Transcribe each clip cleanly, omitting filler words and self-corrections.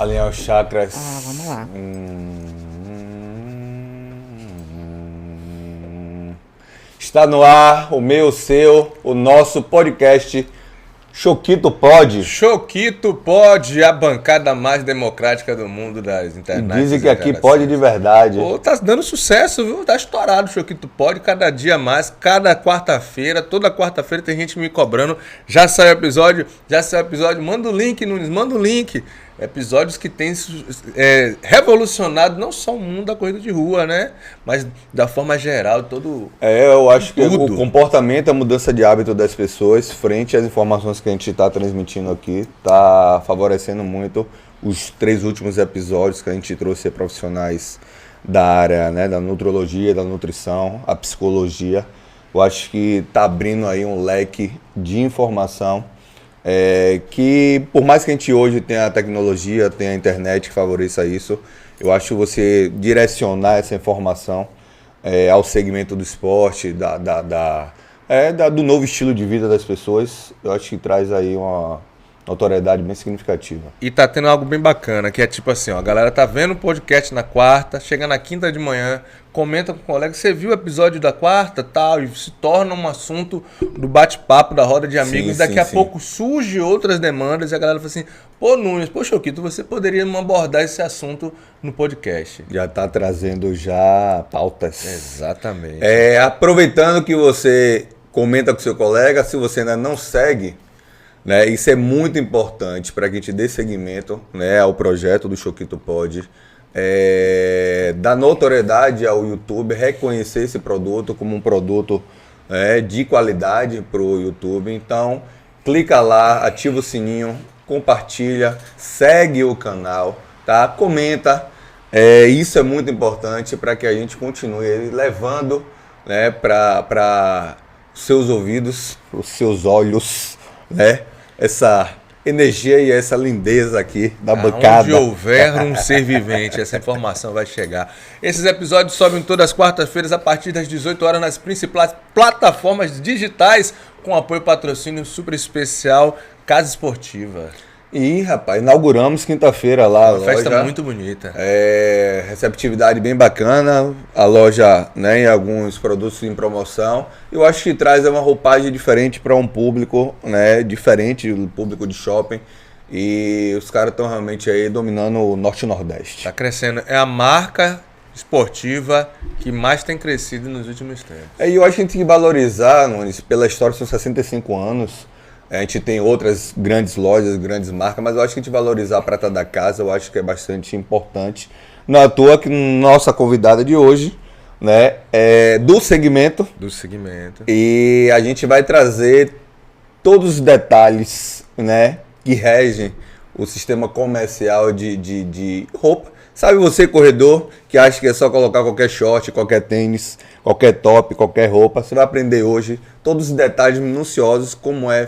Alinhar os chakras. Vamos lá. Está no ar o meu, o seu, o nosso podcast Choquito Pod. Choquito Pod, a bancada mais democrática do mundo das internet. Dizem que aqui pode de verdade. Pô, tá dando sucesso, viu? Tá estourado o Choquito Pod, cada dia mais, cada quarta-feira, toda quarta-feira tem gente me cobrando. Já saiu episódio, manda o link, Nunes, manda o link. Episódios que têm revolucionado não só o mundo da corrida de rua, né? Mas da forma geral, todo. Eu acho que o comportamento, a mudança de hábito das pessoas, frente às informações que a gente está transmitindo aqui, está favorecendo muito os 3 últimos episódios que a gente trouxe profissionais da área, né, da nutrologia, da nutrição, a psicologia. Eu acho que está abrindo aí um leque de informação. Que por mais que a gente hoje tenha a tecnologia, tenha a internet que favoreça isso, eu acho que você direcionar essa informação ao segmento do esporte, do novo estilo de vida das pessoas, eu acho que traz aí uma notoriedade bem significativa. E tá tendo algo bem bacana, que é tipo assim, ó, a galera tá vendo o podcast na quarta, chega na quinta de manhã, comenta com o colega, você viu o episódio da quarta, tal, e se torna um assunto do bate-papo, da roda de amigos, e daqui a pouco surge outras demandas, e a galera fala assim, pô Nunes, pô Choquito, você poderia abordar esse assunto no podcast. Já tá trazendo já pautas. Exatamente. Aproveitando que você comenta com seu colega, se você ainda não segue, né, isso é muito importante para que a gente dê seguimento, né, ao projeto do Choquito Pod, dar notoriedade ao YouTube, reconhecer esse produto como um produto de qualidade para o YouTube. Então, clica lá, ativa o sininho, compartilha, segue o canal, tá? Comenta. Isso é muito importante para que a gente continue levando, né, para os seus ouvidos, os seus olhos, né, essa energia e essa lindeza aqui da bancada. Onde houver um ser vivente, essa informação vai chegar. Esses episódios sobem todas as quartas-feiras a partir das 18 horas nas principais plataformas digitais, com apoio e patrocínio super especial Casa Esportiva. E, rapaz, inauguramos quinta-feira lá. Uma festa muito bonita. Receptividade bem bacana. A loja, né, em alguns produtos em promoção. Eu acho que traz uma roupagem diferente para um público, né, diferente do público de shopping. E os caras estão realmente aí dominando o Norte e Nordeste. Está crescendo. É a marca esportiva que mais tem crescido nos últimos tempos. E eu acho que a gente tem que valorizar, Nunes, pela história, são 65 anos. A gente tem outras grandes lojas, grandes marcas, mas eu acho que a gente valorizar a prata da casa, eu acho que é bastante importante. Não é à toa que nossa convidada de hoje, né, é do segmento. Do segmento. E a gente vai trazer todos os detalhes, né, que regem o sistema comercial de roupa. Sabe você, corredor, que acha que é só colocar qualquer short, qualquer tênis, qualquer top, qualquer roupa. Você vai aprender hoje todos os detalhes minuciosos, como é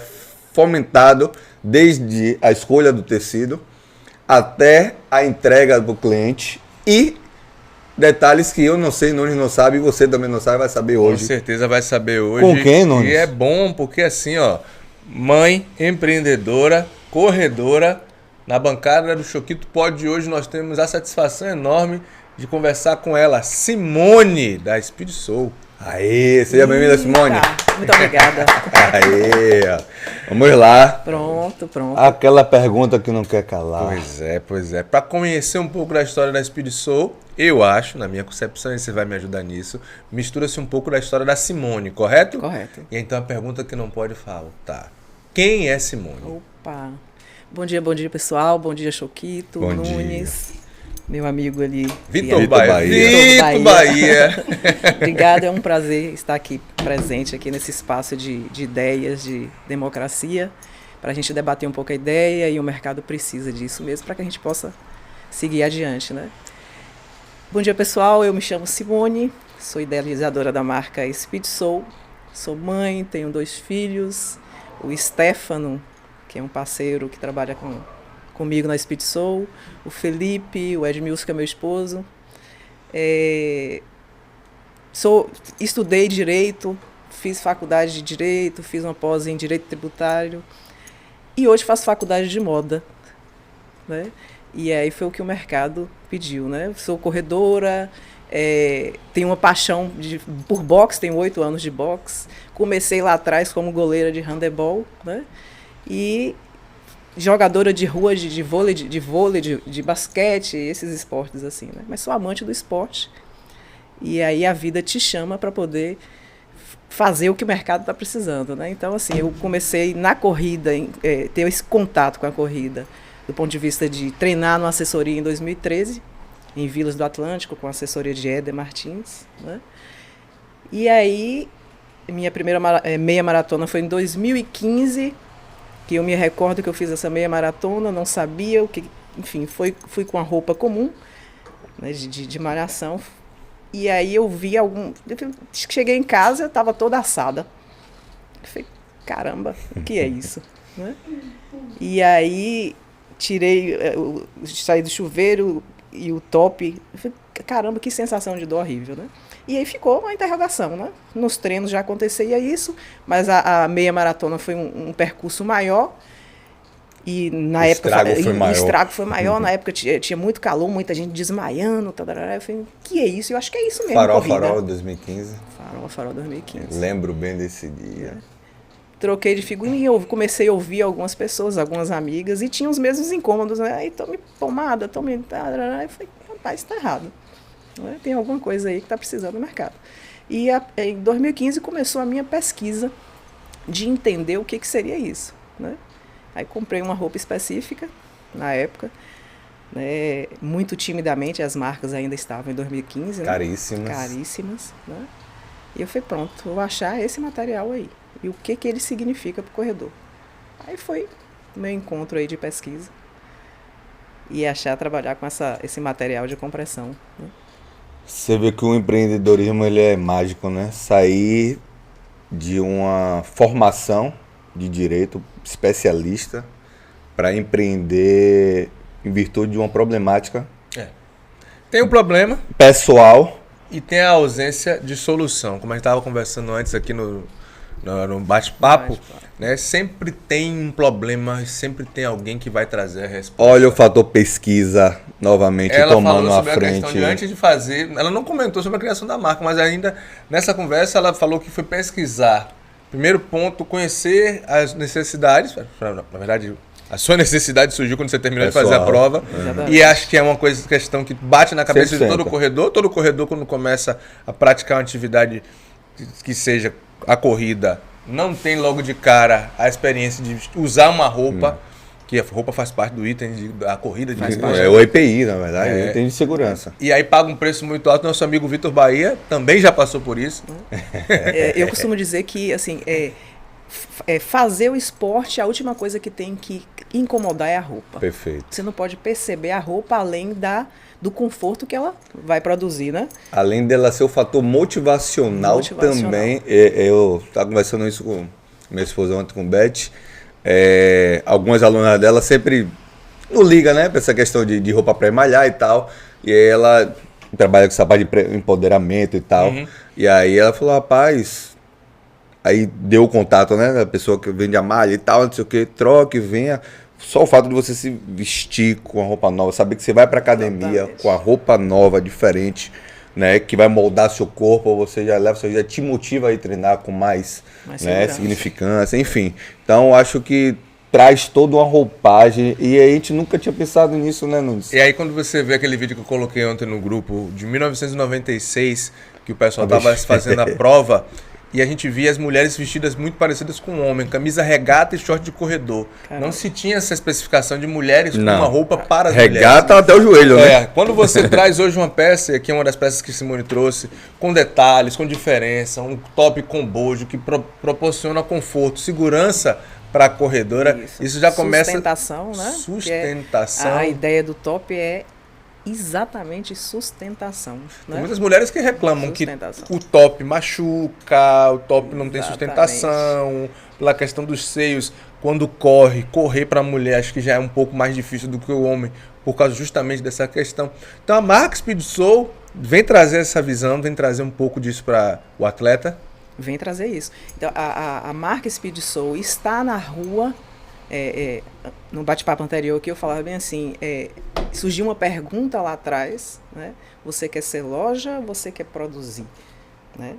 fomentado desde a escolha do tecido até a entrega para o cliente e detalhes que eu não sei, Nunes não sabe, e você também não sabe, vai saber hoje. Com certeza vai saber hoje. Com quem, Nunes? E é bom porque assim, ó, mãe, empreendedora, corredora, na bancada do Choquito Pod de hoje nós temos a satisfação enorme de conversar com ela, Simone, da Speed Soul. Aê, seja bem-vinda, Simone. Muito obrigada. Aê, vamos lá. Pronto. Aquela pergunta que não quer calar. Pois é. Para conhecer um pouco da história da Speed Soul, eu acho, na minha concepção, e você vai me ajudar nisso, mistura-se um pouco da história da Simone, correto? Correto. E então a pergunta que não pode faltar. Quem é Simone? Opa. Bom dia, pessoal. Bom dia, Choquito, Bom Nunes. Dia. Meu amigo ali. Vitor Bahia. Obrigada, é um prazer estar aqui presente aqui nesse espaço de ideias, de democracia, para a gente debater um pouco a ideia, e o mercado precisa disso mesmo para que a gente possa seguir adiante, né? Bom dia, pessoal. Eu me chamo Simone, sou idealizadora da marca Speed Soul, sou mãe, tenho 2 filhos, o Stefano, que é um parceiro que trabalha comigo na Speed Soul, o Felipe, o Edmilson, que é meu esposo. Estudei Direito, fiz faculdade de Direito, fiz uma pós em Direito Tributário e hoje faço faculdade de moda, né? E aí foi o que o mercado pediu, né? Sou corredora, tenho uma paixão por boxe, tenho 8 anos de boxe. Comecei lá atrás como goleira de handebol, né? E jogadora de rua, de vôlei, de basquete, esses esportes assim, né? Mas sou amante do esporte. E aí a vida te chama para poder fazer o que o mercado está precisando, né? Então, assim, eu comecei na corrida, ter esse contato com a corrida, do ponto de vista de treinar numa assessoria em 2013, em Vilas do Atlântico, com a assessoria de Éder Martins, né? E aí, minha primeira meia maratona foi em 2015, que eu me recordo que eu fiz essa meia maratona, não sabia o que... Enfim, fui com a roupa comum, né, de malhação. E aí eu vi cheguei em casa, eu estava toda assada. Eu falei, caramba, o que é isso? Né? E aí saí do chuveiro e o top. Eu falei, caramba, que sensação de dor horrível, né? E aí ficou uma interrogação, né? Nos treinos já acontecia isso, mas a meia maratona foi um percurso maior. E na época o estrago foi maior. Na época tinha muito calor, muita gente desmaiando. Eu falei, que é isso? Eu acho que é isso mesmo. Farol 2015. Farol 2015. Lembro bem desse dia. Troquei de figurinha, comecei a ouvir algumas pessoas, algumas amigas, e tinha os mesmos incômodos, né? Aí tome pomada, tome... Eu falei, rapaz, tá errado. Tem alguma coisa aí que está precisando no mercado. E em 2015 começou a minha pesquisa de entender o que seria isso, né? Aí comprei uma roupa específica, na época, né? Muito timidamente, as marcas ainda estavam em 2015. Né? Caríssimas. Né? E eu falei, pronto, vou achar esse material aí. E o que ele significa para o corredor. Aí foi o meu encontro aí de pesquisa. E trabalhar com esse material de compressão. Né? Você vê que o empreendedorismo ele é mágico, né? Sair de uma formação de direito especialista para empreender em virtude de uma problemática. Tem um problema pessoal e tem a ausência de solução. Como a gente estava conversando antes aqui no bate-papo, né? Sempre tem um problema, sempre tem alguém que vai trazer a resposta. Olha o fator pesquisa novamente ela tomando falou sobre a frente. A questão de antes de fazer, ela não comentou sobre a criação da marca, mas ainda nessa conversa ela falou que foi pesquisar. Primeiro ponto, conhecer as necessidades. Na verdade, a sua necessidade surgiu quando você terminou de fazer a prova. E acho que é uma questão que bate na cabeça de todo corredor. Todo corredor, quando começa a praticar uma atividade que seja a corrida, não tem logo de cara a experiência de usar uma roupa, que a roupa faz parte do item da corrida. É o EPI, na verdade, é o item de segurança. E aí paga um preço muito alto. Nosso amigo Vitor Bahia também já passou por isso. Eu costumo dizer que assim, fazer o esporte, a última coisa que tem que incomodar é a roupa. Perfeito. Você não pode perceber a roupa além do conforto que ela vai produzir, né? Além dela ser o fator motivacional. Também. Eu estava conversando isso com minha esposa ontem, com Beth. Algumas alunas dela sempre não ligam, né, para essa questão de roupa para malhar e tal. E aí ela trabalha com essa parte de empoderamento e tal. E aí ela falou, rapaz... Aí deu o contato, né, da pessoa que vende a malha e tal, não sei o que, troque, venha. Só o fato de você se vestir com a roupa nova, saber que você vai para academia com a roupa nova, diferente, né, que vai moldar seu corpo, você já te motiva a ir treinar com mais né, significância, enfim. Então, acho que traz toda uma roupagem e a gente nunca tinha pensado nisso, né, Nunes? E aí, quando você vê aquele vídeo que eu coloquei ontem no grupo, de 1996, que o pessoal estava fazendo a prova... E a gente via as mulheres vestidas muito parecidas com o homem, camisa regata e short de corredor. Caramba. Não se tinha essa especificação de mulheres com uma roupa para as mulheres. Regata até o joelho, né? Quando você traz hoje uma peça, e aqui é uma das peças que Simone trouxe, com detalhes, com diferença, um top com bojo, que proporciona conforto, segurança para a corredora, isso já começa... Sustentação, né? Sustentação. A ideia do top é exatamente sustentação. Tem muitas mulheres que reclamam que o top machuca, o top não tem sustentação, pela questão dos seios. Quando correr para a mulher acho que já é um pouco mais difícil do que o homem, por causa justamente dessa questão. Então a marca Speed Soul vem trazer essa visão, vem trazer um pouco disso para o atleta. Vem trazer isso. Então a marca Speed Soul está na rua no bate-papo anterior que eu falava bem assim, surgiu uma pergunta lá atrás, né? Você quer ser loja, você quer produzir, né?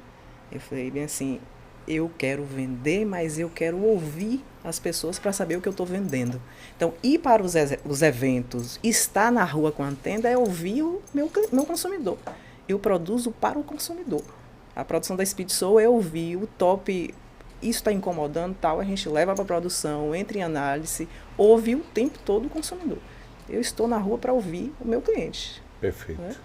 Eu falei bem assim, eu quero vender, mas eu quero ouvir as pessoas para saber o que eu estou vendendo. Então, ir para os eventos, estar na rua com a tenda é ouvir o meu consumidor. Eu produzo para o consumidor. A produção da Speed Soul é ouvir o top, isso está incomodando, tal, a gente leva para a produção, entra em análise, ouve o tempo todo o consumidor. Eu estou na rua para ouvir o meu cliente. Perfeito. Né?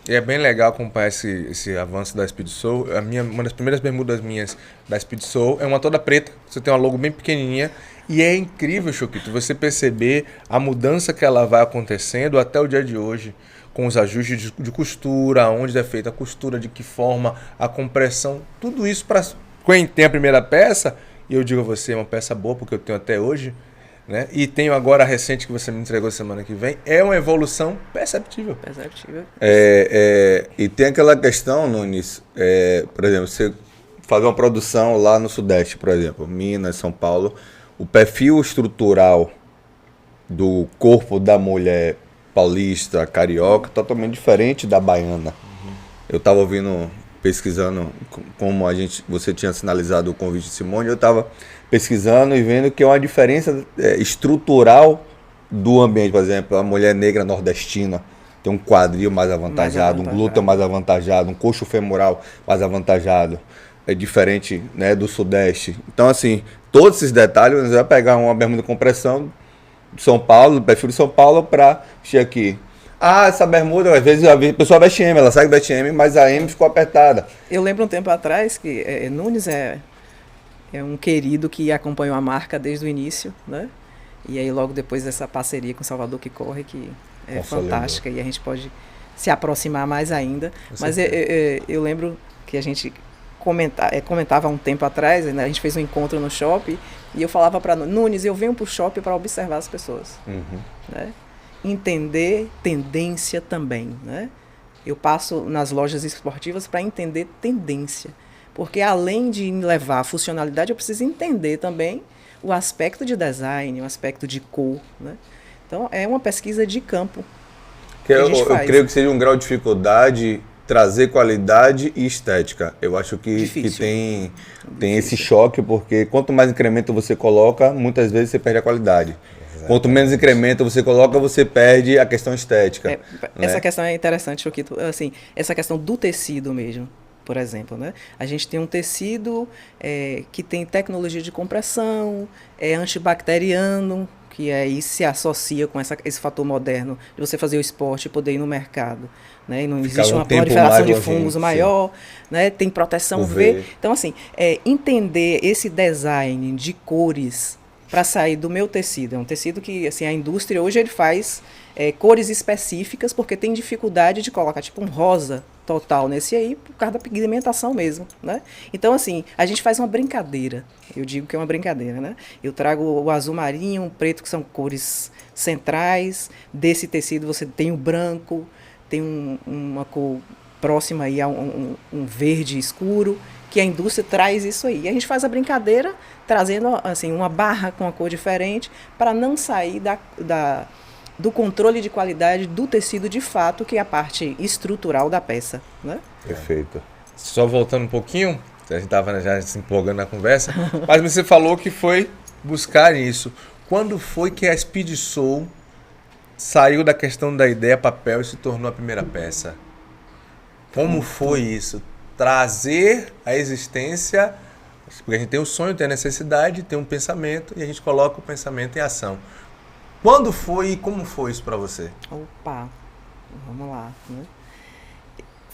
E é bem legal acompanhar esse avanço da Speed Soul. Uma das primeiras bermudas minhas da Speed Soul é uma toda preta. Você tem uma logo bem pequenininha. E é incrível, Choquito, você perceber a mudança que ela vai acontecendo até o dia de hoje. Com os ajustes de costura, onde é feita a costura, de que forma, a compressão. Tudo isso para quem tem a primeira peça. E eu digo a você, é uma peça boa, porque eu tenho até hoje. Né? E tenho agora a recente que você me entregou semana que vem, é uma evolução perceptível. E tem aquela questão, Nunes, por exemplo, você fazer uma produção lá no Sudeste, por exemplo, Minas, São Paulo, o perfil estrutural do corpo da mulher paulista, carioca, totalmente diferente da baiana. Eu estava pesquisando como você tinha sinalizado o convite de Simone, eu estava pesquisando e vendo que é uma diferença estrutural do ambiente. Por exemplo, a mulher negra nordestina tem um quadril mais avantajado, um glúteo mais avantajado, um coxo femoral mais avantajado. É diferente, né, do Sudeste. Então, assim, todos esses detalhes, você vai pegar uma bermuda de compressão de São Paulo, do perfil de São Paulo, para chegar aqui. Ah, essa bermuda, às vezes a pessoa veste M, ela sai veste M, mas a M ficou apertada. Eu lembro um tempo atrás que Nunes é um querido que acompanhou a marca desde o início, né? E aí logo depois dessa parceria com Salvador que corre, que é fantástica, e a gente pode se aproximar mais ainda. Mas eu lembro que a gente comentava há um tempo atrás, né? A gente fez um encontro no shopping, e eu falava para Nunes, eu venho para o shopping para observar as pessoas. Né? Entender tendência também, né? Eu passo nas lojas esportivas para entender tendência, porque além de levar a funcionalidade, eu preciso entender também o aspecto de design, o aspecto de cor, né? Então é uma pesquisa de campo. Eu creio que seja um grau de dificuldade trazer qualidade e estética. Eu acho que tem esse choque, porque quanto mais incremento você coloca, muitas vezes você perde a qualidade. Quanto menos incremento você coloca, você perde a questão estética. Essa questão é interessante, Choquito. Assim, essa questão do tecido mesmo, por exemplo. Né? A gente tem um tecido que tem tecnologia de compressão, é antibacteriano, que aí se associa com esse fator moderno de você fazer o esporte e poder ir no mercado. Né? E não existe uma proliferação de fungos maior, né? Tem proteção UV. Então, assim, entender esse design de cores para sair do meu tecido. É um tecido que assim, a indústria hoje ele faz cores específicas porque tem dificuldade de colocar tipo um rosa total nesse aí por causa da pigmentação mesmo, né? Então assim, a gente faz uma brincadeira. Eu digo que é uma brincadeira, né? Eu trago o azul marinho, o preto, que são cores centrais. Desse tecido você tem o branco, tem uma cor próxima aí a um verde escuro, que a indústria traz isso aí. E a gente faz a brincadeira trazendo assim, uma barra com a cor diferente para não sair do controle de qualidade do tecido de fato, que é a parte estrutural da peça. Né? Perfeito. Só voltando um pouquinho, a gente estava já se empolgando na conversa, mas você falou que foi buscar isso. Quando foi que a Speed Soul saiu da questão da ideia papel e se tornou a primeira peça? Como foi isso? Trazer a existência, porque a gente tem o sonho, tem a necessidade, tem um pensamento e a gente coloca o pensamento em ação. Quando foi e como foi isso para você? Opa, vamos lá. Né?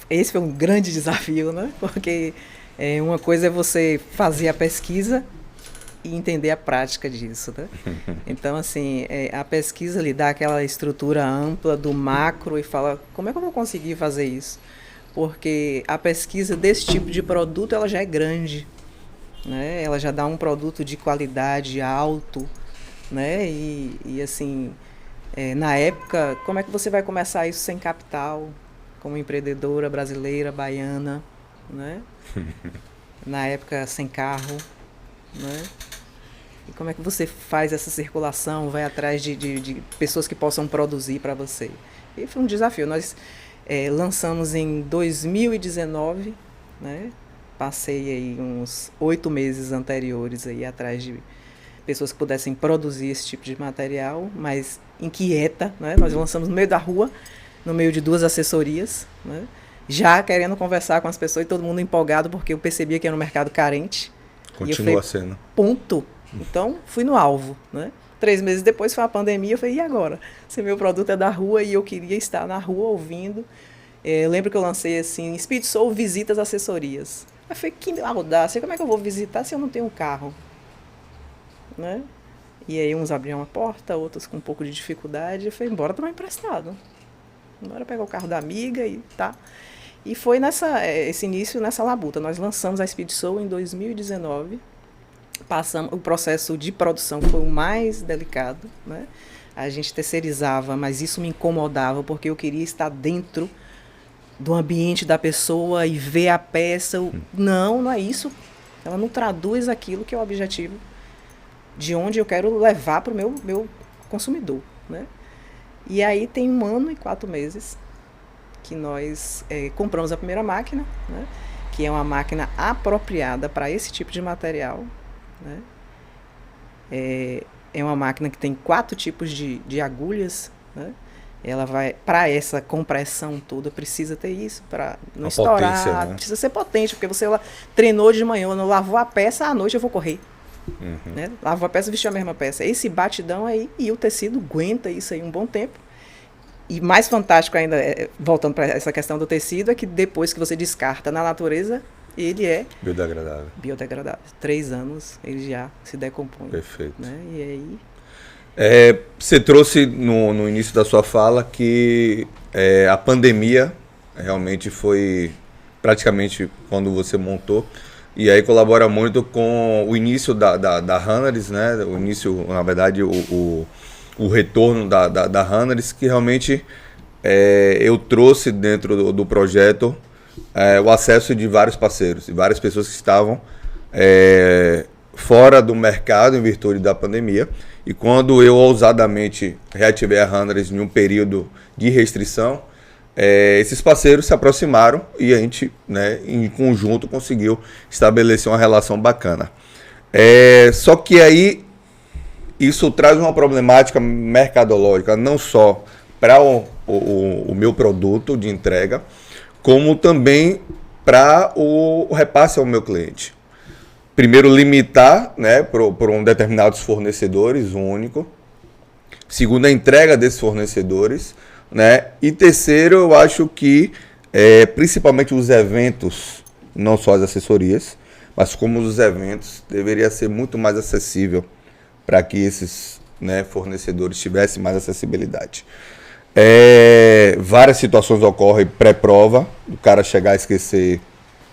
Esse foi um grande desafio, né? Porque uma coisa é você fazer a pesquisa e entender a prática disso. Né? Então, assim, a pesquisa lhe dá aquela estrutura ampla do macro e fala, como é que eu vou conseguir fazer isso? Porque a pesquisa desse tipo de produto ela já é grande, né? Ela já dá um produto de qualidade alto, né? E assim, na época, como é que você vai começar isso sem capital, como empreendedora brasileira, baiana, né? Na época, sem carro, né? E como é que você faz essa circulação, vai atrás de pessoas que possam produzir para você? E foi um desafio. Nós lançamos em 2019, né? Passei aí uns 8 meses anteriores aí atrás de pessoas que pudessem produzir esse tipo de material, mas inquieta, né? Nós lançamos no meio da rua, no meio de 2 assessorias, né? Já querendo conversar com as pessoas e todo mundo empolgado, porque eu percebia que era um mercado carente. Continua sendo. Ponto. Então, fui no alvo, né? 3 meses depois foi a pandemia, eu falei, e agora? Se meu produto é da rua e eu queria estar na rua ouvindo. Eu lembro que eu lancei assim, Speed Soul visita as assessorias. Eu falei, que audácia, como é que eu vou visitar se eu não tenho um carro? Né? E aí uns abriam a porta, outros com um pouco de dificuldade. Eu falei, bora tomar emprestado. Bora pegar o carro da amiga e tá. E foi esse início nessa labuta. Nós lançamos a Speed Soul em 2019. O processo de produção foi o mais delicado, né? A gente terceirizava, mas isso me incomodava, porque eu queria estar dentro do ambiente da pessoa e ver a peça. Não é isso. Ela não traduz aquilo que é o objetivo de onde eu quero levar para o meu consumidor, né? E aí tem 1 ano e 4 meses que nós compramos a primeira máquina, né? Que é uma máquina apropriada para esse tipo de material, né? É uma máquina que tem 4 tipos de agulhas, né? Ela vai, para essa compressão toda, precisa ter isso, para não estourar, potência, né? Precisa ser potente, porque você treinou de manhã, não lavou a peça, à noite eu vou correr. Né? Lavou a peça, vestiu a mesma peça. Esse batidão aí, e o tecido aguenta isso aí um bom tempo. E mais fantástico ainda, voltando para essa questão do tecido, é que depois que você descarta na natureza, ele é biodegradável. 3 anos ele já se decompõe. Perfeito. Né? E aí... você trouxe no início da sua fala que a pandemia realmente foi praticamente quando você montou, e aí colabora muito com o início da Hanneris, né? O início, na verdade, o retorno da Hanneris, que realmente eu trouxe dentro do projeto o acesso de vários parceiros, e várias pessoas que estavam fora do mercado em virtude da pandemia. E quando eu ousadamente reativei a Hanneris em um período de restrição, esses parceiros se aproximaram e a gente, né, em conjunto, conseguiu estabelecer uma relação bacana. Só que aí isso traz uma problemática mercadológica, não só para o meu produto de entrega, como também para o repasse ao meu cliente. Primeiro, limitar, né, por determinados fornecedores, único. Segundo, a entrega desses fornecedores, né? E terceiro, eu acho que principalmente os eventos, não só as assessorias, mas como os eventos, deveria ser muito mais acessível para que esses, né, fornecedores tivessem mais acessibilidade. Várias situações ocorrem pré-prova, o cara chegar a esquecer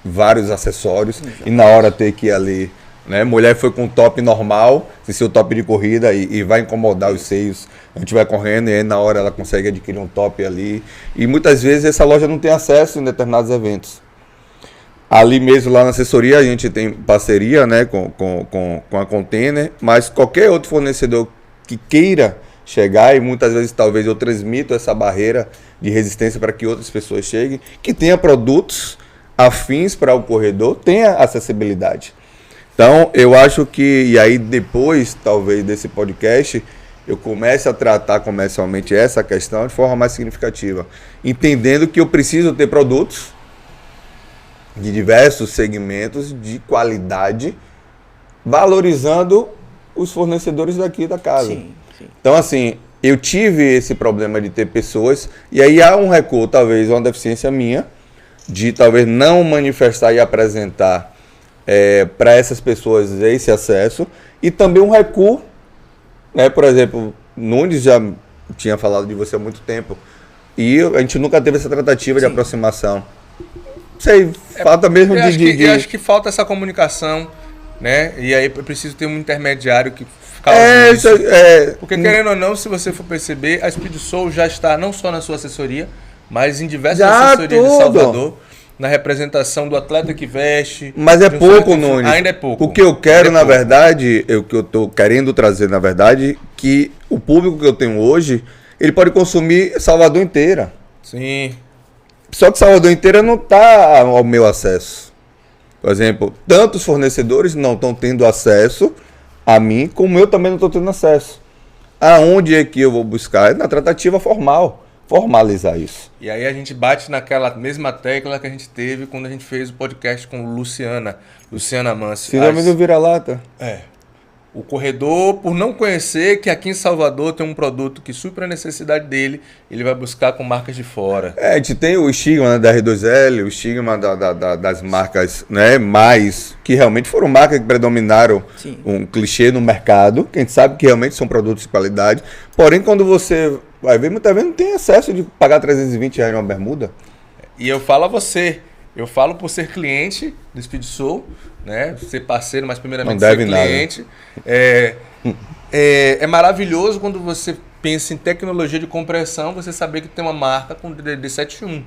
vários acessórios. Exato. E na hora ter que ir ali, né? Mulher foi com top normal, sem ser o top de corrida, e vai incomodar os seios. A gente vai correndo e aí na hora ela consegue adquirir um top ali. E muitas vezes essa loja não tem acesso em determinados eventos. Ali mesmo, lá na assessoria, a gente tem parceria, né, com a Container, mas qualquer outro fornecedor que queira chegar, e muitas vezes talvez eu transmito essa barreira de resistência para que outras pessoas cheguem, que tenha produtos afins para o corredor, tenha acessibilidade. Então, eu acho que, e aí depois, talvez, desse podcast, eu comece a tratar comercialmente essa questão de forma mais significativa, entendendo que eu preciso ter produtos de diversos segmentos, de qualidade, valorizando os fornecedores daqui da casa. Sim, sim. Então, assim, eu tive esse problema de ter pessoas, e aí há um recuo, talvez, uma deficiência minha, de talvez não manifestar e apresentar para essas pessoas esse acesso, e também um recuo, né? Por exemplo, Nunes já tinha falado de você há muito tempo, e a gente nunca teve essa tratativa. Sim. De aproximação. Não sei, falta mesmo eu acho que falta essa comunicação, né? E aí eu preciso ter um intermediário que cause isso. Porque querendo ou não, se você for perceber, a Speed Soul já está não só na sua assessoria, mas em diversas assessorias de Salvador. na representação do atleta que veste. Mas é pouco, Nunes. Ainda é pouco. O que eu quero, na verdade, o que eu estou querendo trazer, na verdade, que o público que eu tenho hoje, ele pode consumir Salvador inteira. Sim. Só que Salvador inteira não está ao meu acesso. Por exemplo, tantos fornecedores não estão tendo acesso a mim, como eu também não estou tendo acesso. Aonde é que eu vou buscar? É na tratativa formal. Formalizar isso. E aí a gente bate naquela mesma tecla que a gente teve quando a gente fez o podcast com Luciana Mansi. Síndrome do vira-lata. É. O corredor, por não conhecer que aqui em Salvador tem um produto que supra a necessidade dele, ele vai buscar com marcas de fora. A gente tem o estigma, né, da R2L, o estigma das marcas, né, mais, que realmente foram marcas que predominaram. Sim. Um clichê no mercado, que a gente sabe que realmente são produtos de qualidade. Porém, quando você vai ver, muitas vezes não tem acesso de pagar R$320 numa bermuda. E eu falo a você, eu falo por ser cliente do Speed Soul, né? Ser parceiro, mas primeiramente ser cliente. É maravilhoso quando você pensa em tecnologia de compressão, você saber que tem uma marca com DD71.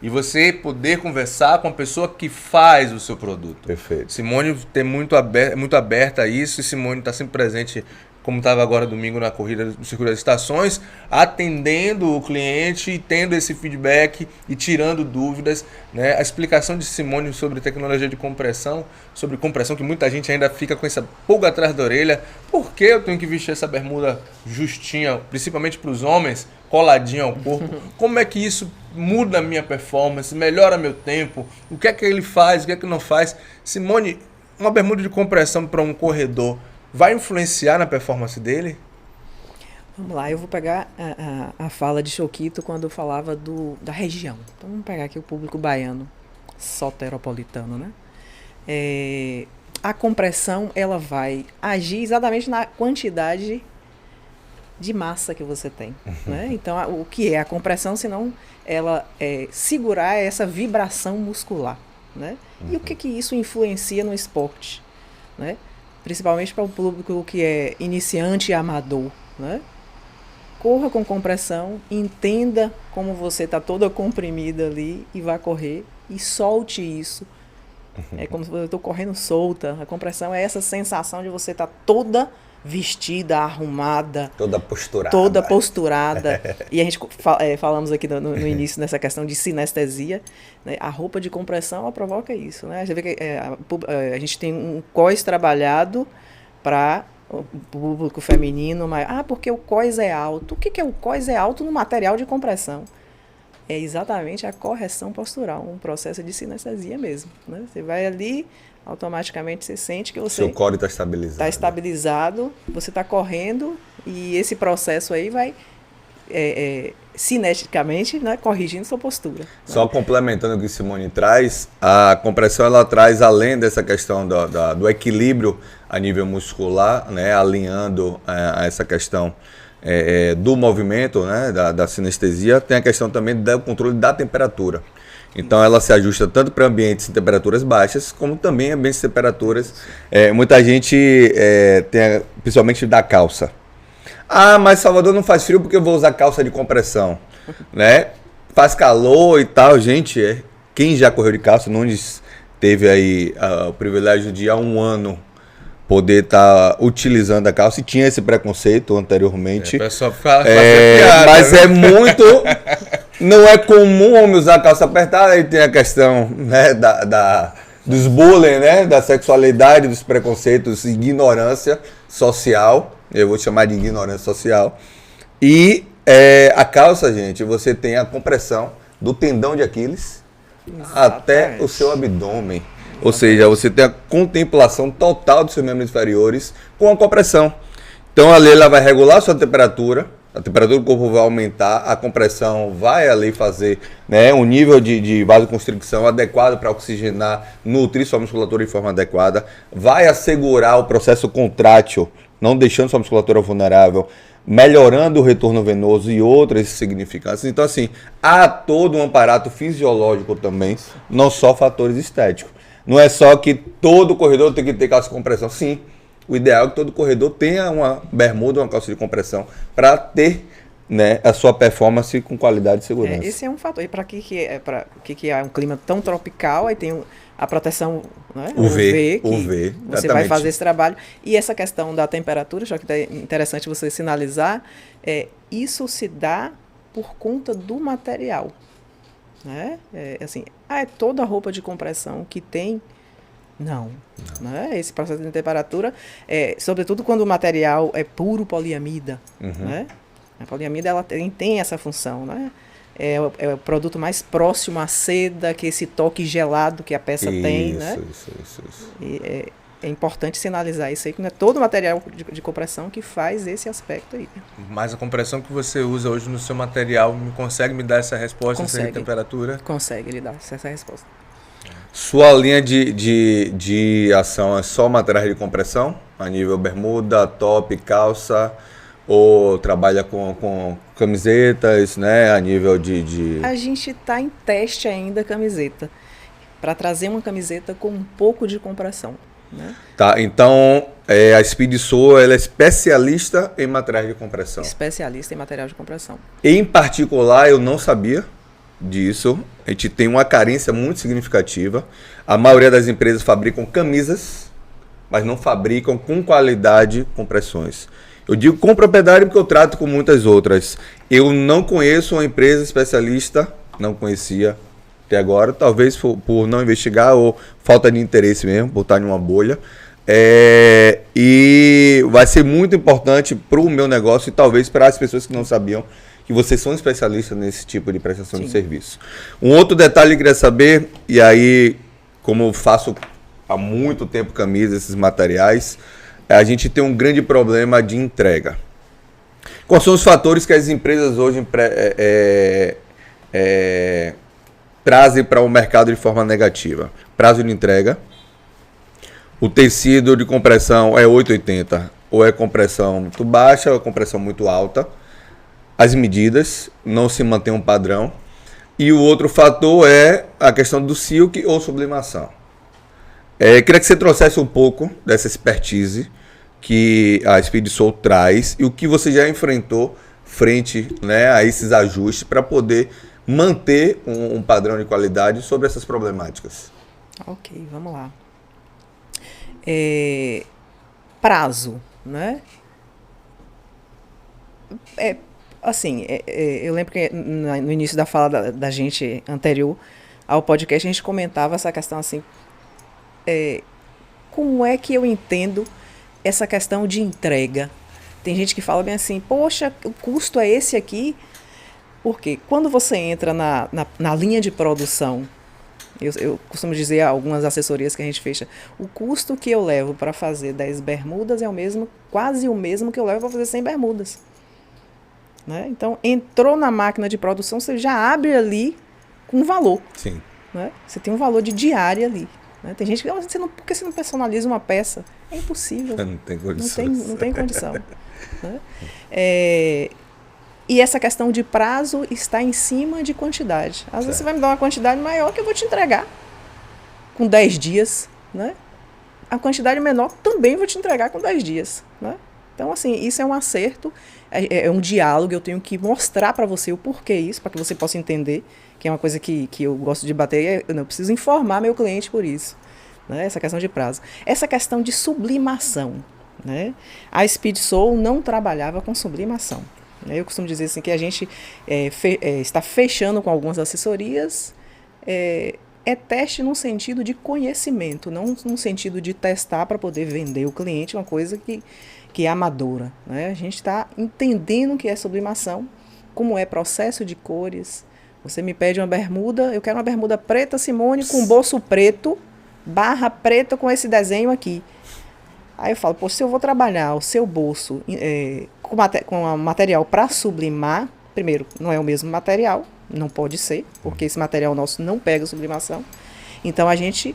E você poder conversar com a pessoa que faz o seu produto. Perfeito. Simone tem muito aberta a isso, e Simone está sempre presente, como estava agora domingo na corrida do Circuito das Estações, atendendo o cliente e tendo esse feedback e tirando dúvidas, né? A explicação de Simone sobre tecnologia de compressão, sobre compressão, que muita gente ainda fica com essa pulga atrás da orelha. Por que eu tenho que vestir essa bermuda justinha, principalmente para os homens, coladinha ao corpo? Como é que isso muda a minha performance, melhora meu tempo? O que é que ele faz, o que é que não faz? Simone, uma bermuda de compressão para um corredor vai influenciar na performance dele? Vamos lá, eu vou pegar a fala de Choquito quando eu falava da região. Então vamos pegar aqui o público baiano, soteropolitano, né? A compressão, ela vai agir exatamente na quantidade de massa que você tem, né? Então, o que é a compressão, senão ela segurar essa vibração muscular, né? E o que isso influencia no esporte, né? Principalmente para o público que é iniciante e amador, né? Corra com compressão, entenda como você está toda comprimida ali e vai correr e solte isso. É como se eu estou correndo solta. A compressão é essa sensação de você estar toda vestida, arrumada. Toda posturada. Toda posturada. E a gente falamos aqui no início nessa questão de sinestesia, né? A roupa de compressão, ela provoca isso, né? Você vê que a gente tem um cós trabalhado para o público feminino, mas porque o cós é alto. O que é o cós é alto no material de compressão? É exatamente a correção postural, um processo de sinestesia mesmo, né? Você vai ali, automaticamente você sente que você... Seu core está estabilizado. Está estabilizado, você está correndo e esse processo aí vai cineticamente, né, corrigindo sua postura. Só complementando o que Simone traz, a compressão ela traz, além dessa questão do equilíbrio a nível muscular, né, alinhando a essa questão do movimento, né, da sinestesia, tem a questão também do controle da temperatura. Então ela se ajusta tanto para ambientes em temperaturas baixas, como também ambientes de temperaturas. Muita gente tem, principalmente da calça. Mas Salvador não faz frio porque eu vou usar calça de compressão, né? Faz calor e tal, gente. Quem já correu de calça, Nunes teve aí o privilégio de há um ano poder estar utilizando a calça, e tinha esse preconceito anteriormente. O pessoal fala piada, mas né? é muito... Não é comum homem usar calça apertada, aí tem a questão, né, dos bullying, né, da sexualidade, dos preconceitos, ignorância social, eu vou chamar de ignorância social. E a calça, gente, você tem a compressão do tendão de Aquiles até o seu abdômen. Ou seja, você tem a contemplação total dos seus membros inferiores com a compressão. Então ali ela vai regular a sua temperatura, a temperatura do corpo vai aumentar, a compressão vai ali fazer, né, um nível de vasoconstricção adequado para oxigenar, nutrir sua musculatura de forma adequada, vai assegurar o processo contrátil, não deixando sua musculatura vulnerável, melhorando o retorno venoso e outras significâncias. Então, assim, há todo um aparato fisiológico também, não só fatores estéticos. Não é só que todo corredor tem que ter calça de compressão. Sim, o ideal é que todo corredor tenha uma bermuda, uma calça de compressão, para ter né, a sua performance com qualidade e segurança. Esse é um fator. E para que é um clima tão tropical, aí tem a proteção, né? UV, que UV, você vai fazer esse trabalho. E essa questão da temperatura, já que é interessante você sinalizar, isso se dá por conta do material. Né? Assim, é toda a roupa de compressão que tem. Não. Né? Esse processo de temperatura, sobretudo quando o material é puro poliamida. Né? A poliamida ela tem essa função. Né? É o produto mais próximo à seda, que esse toque gelado que a peça tem. Né? Isso. E é importante sinalizar isso aí, que não é todo material de compressão que faz esse aspecto aí. Mas a compressão que você usa hoje no seu material consegue me dar essa resposta sem temperatura? Consegue lhe dar essa resposta. Sua linha de ação é só materiais de compressão? A nível bermuda, top, calça? Ou trabalha com camisetas, né? A nível de... A gente está em teste ainda camiseta. Para trazer uma camiseta com um pouco de compressão. Né? Tá, então a Speed Soul ela é especialista em materiais de compressão. Especialista em material de compressão. Em particular, eu não sabia disso. A gente tem uma carência muito significativa. A maioria das empresas fabricam camisas, mas não fabricam com qualidade compressões. Eu digo com propriedade porque eu trato com muitas outras. Eu não conheço uma empresa especialista, não conhecia até agora, talvez por não investigar ou falta de interesse mesmo, por estar em uma bolha. E vai ser muito importante para o meu negócio e talvez para as pessoas que não sabiam que vocês são especialistas nesse tipo de prestação de serviço. Um outro detalhe que eu queria saber, e aí como eu faço há muito tempo camisas, esses materiais, a gente tem um grande problema de entrega. Quais são os fatores que as empresas hoje trazem para o mercado de forma negativa? Prazo de entrega. O tecido de compressão é 880, ou é compressão muito baixa, ou é compressão muito alta. As medidas não se mantém um padrão. E o outro fator é a questão do silk ou sublimação. Queria que você trouxesse um pouco dessa expertise que a Speed Soul traz e o que você já enfrentou frente, né, a esses ajustes para poder manter um padrão de qualidade sobre essas problemáticas. Ok, vamos lá. Prazo, né? Assim, eu lembro que no início da fala da gente anterior ao podcast, a gente comentava essa questão assim, como é que eu entendo essa questão de entrega? Tem gente que fala bem assim, poxa, o custo é esse aqui, porque quando você entra na linha de produção, eu costumo dizer a algumas assessorias que a gente fecha, o custo que eu levo para fazer 10 bermudas é quase o mesmo que eu levo para fazer 100 bermudas. Né? Então, entrou na máquina de produção, você já abre ali com valor. Sim. Né? Você tem um valor de diária ali. Né? Tem gente que diz, por que você não personaliza uma peça? É impossível. Não tem condição. Não tem condição. Né? E essa questão de prazo está em cima de quantidade. Às vezes você vai me dar uma quantidade maior que eu vou te entregar com 10 dias. Né? A quantidade menor também vou te entregar com 10 dias. Né? Então, assim, isso é um acerto, é um diálogo, eu tenho que mostrar para você o porquê isso, para que você possa entender, que é uma coisa que eu gosto de bater, eu preciso informar meu cliente por isso, né? Essa questão de prazo. Essa questão de sublimação, né? A Speed Soul não trabalhava com sublimação. Né? Eu costumo dizer assim, que a gente está fechando com algumas assessorias, teste num sentido de conhecimento, não num sentido de testar para poder vender o cliente, uma coisa que é amadora. Né? A gente está entendendo o que é sublimação, como é processo de cores. Você me pede uma bermuda, eu quero uma bermuda preta, Simone, com bolso preto, barra preta com esse desenho aqui. Aí eu falo, se eu vou trabalhar o seu bolso com material para sublimar, primeiro, não é o mesmo material, não pode ser, porque esse material nosso não pega sublimação. Então a gente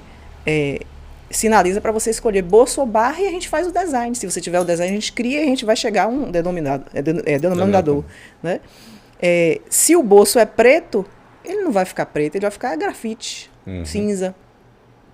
sinaliza para você escolher bolso ou barra e a gente faz o design. Se você tiver o design, a gente cria e a gente vai chegar a um denominador. Né? Se o bolso é preto, ele não vai ficar preto, ele vai ficar grafite, cinza.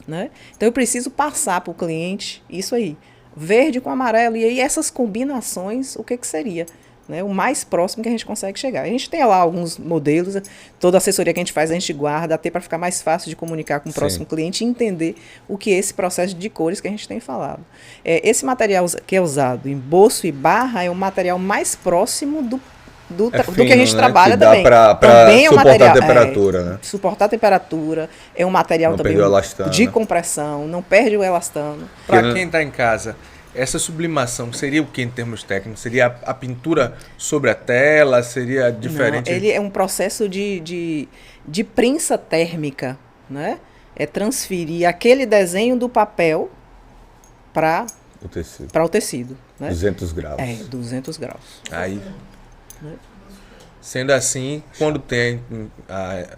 Né? Então eu preciso passar para o cliente isso aí, verde com amarelo, e aí essas combinações, o que seria? né, o mais próximo que a gente consegue chegar. A gente tem lá alguns modelos, toda assessoria que a gente faz, a gente guarda, até para ficar mais fácil de comunicar com o próximo cliente e entender o que é esse processo de cores que a gente tem falado. Esse material que é usado em bolso e barra é o material mais próximo do que a gente trabalha que dá também. Para também suportar a temperatura, né? Suportar a temperatura, é um material não também de compressão, não perde o elastano. Para quem está em casa, essa sublimação seria o que em termos técnicos? Seria a pintura sobre a tela? Seria diferente? Não, ele é um processo de prensa térmica, né? É transferir aquele desenho do papel para o tecido. Né? 200 graus. 200 graus. Aí, sendo assim, quando tem a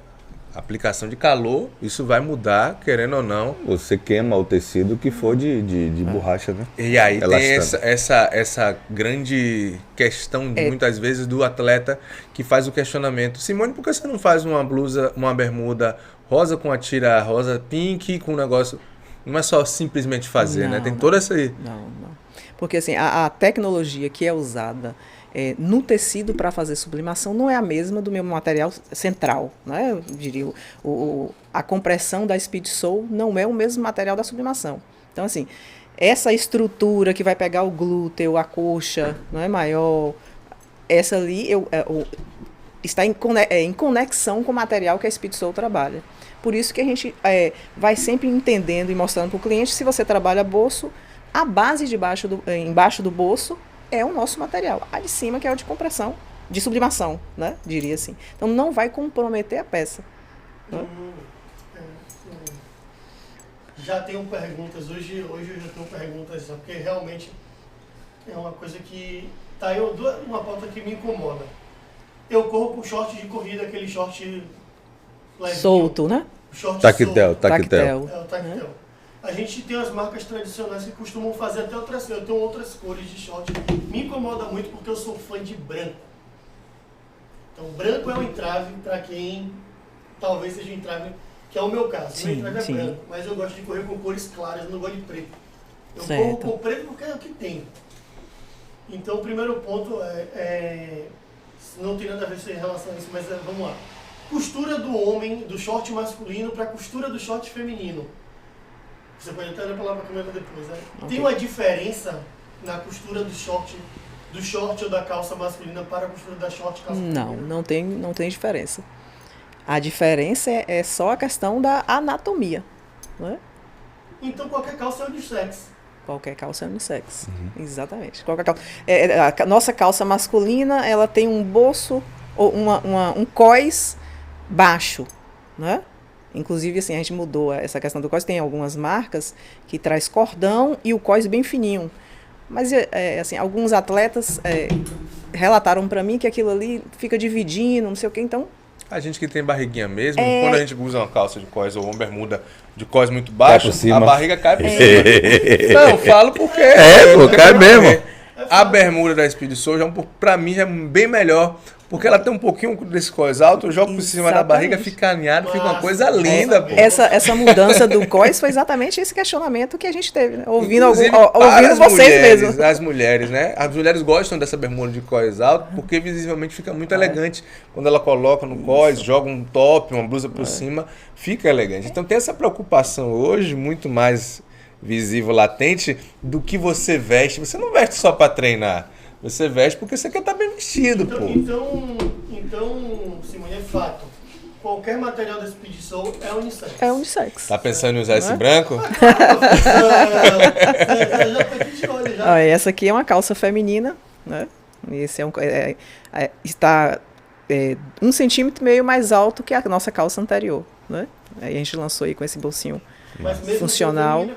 aplicação de calor, isso vai mudar, querendo ou não. Você queima o tecido que for de borracha, né? E aí tem essa grande questão, muitas vezes, do atleta que faz o questionamento. Simone, por que você não faz uma blusa, uma bermuda rosa com a tira rosa pink, com um negócio... Não é só simplesmente fazer, né? Tem toda essa... Não. Porque assim, a tecnologia que é usada no tecido para fazer sublimação não é a mesma do meu material central, né? Eu diria, a compressão da Speed Soul não é o mesmo material da sublimação. Então, assim, essa estrutura que vai pegar o glúteo, a coxa, não é maior, essa ali está em conexão com o material que a Speed Soul trabalha. Por isso que a gente vai sempre entendendo e mostrando para o cliente, se você trabalha bolso, a base embaixo do bolso é o nosso material. A de cima que é o de compressão, de sublimação, né? Diria assim. Então não vai comprometer a peça. Já tenho perguntas. Hoje eu já tenho perguntas, porque realmente é uma coisa que tá aí uma pauta que me incomoda. Eu corro com short de corrida, aquele short levinho, solto, né? Short Tactel. É o tactel. A gente tem as marcas tradicionais que costumam fazer até outras cores. Eu tenho outras cores de short. Me incomoda muito porque eu sou fã de branco. Então, branco é um entrave para quem talvez seja um entrave, que é o meu caso. Meu entrave é branco, mas eu gosto de correr com cores claras, eu não gosto de preto. Eu corro com preto porque é o que tem. Então, o primeiro ponto não tem nada a ver em relação a isso, mas vamos lá. Costura do homem, do short masculino para costura do short feminino. Você pode até olhar para lá para a câmera depois, né? Okay. Tem uma diferença na costura do short ou da calça masculina para a costura da short calça feminina? Não tem diferença. A diferença é só a questão da anatomia, né? Então qualquer calça é unissex. Qualquer calça é unissex, exatamente. Qualquer calça. A nossa calça masculina, ela tem um bolso, ou um cós baixo, né? Inclusive, assim, a gente mudou essa questão do cós. Tem algumas marcas que traz cordão e o cós bem fininho. Mas, assim, alguns atletas relataram para mim que aquilo ali fica dividindo, não sei o quê. Então, a gente que tem barriguinha mesmo, quando a gente usa uma calça de cós ou uma bermuda de cós muito baixo, a barriga cai por cima. Não, eu falo porque... cai mesmo. A bermuda da Speed Soul, pra mim, já é bem melhor, porque ela tem um pouquinho desse cós alto, eu jogo por cima da barriga, fica alinhado, fica uma coisa linda. Pô. Essa mudança do cós foi exatamente esse questionamento que a gente teve, né? Ouvindo vocês mesmos. As mulheres, né? As mulheres gostam dessa bermuda de cós alto, porque visivelmente fica muito elegante. Quando ela coloca no cós, joga um top, uma blusa por cima, fica elegante. Então tem essa preocupação hoje, muito mais visível, latente, do que você veste. Você não veste só para treinar. Você veste porque você quer estar bem vestido, pô. Então, Simone, é fato. Qualquer material da Speed Soul é unissex. É unissex. Tá pensando em usar esse branco? Já tá aqui de olho, já. Essa aqui é uma calça feminina, né? Esse está 1,5 cm mais alto que a nossa calça anterior, né? Aí a gente lançou aí com esse bolsinho funcional,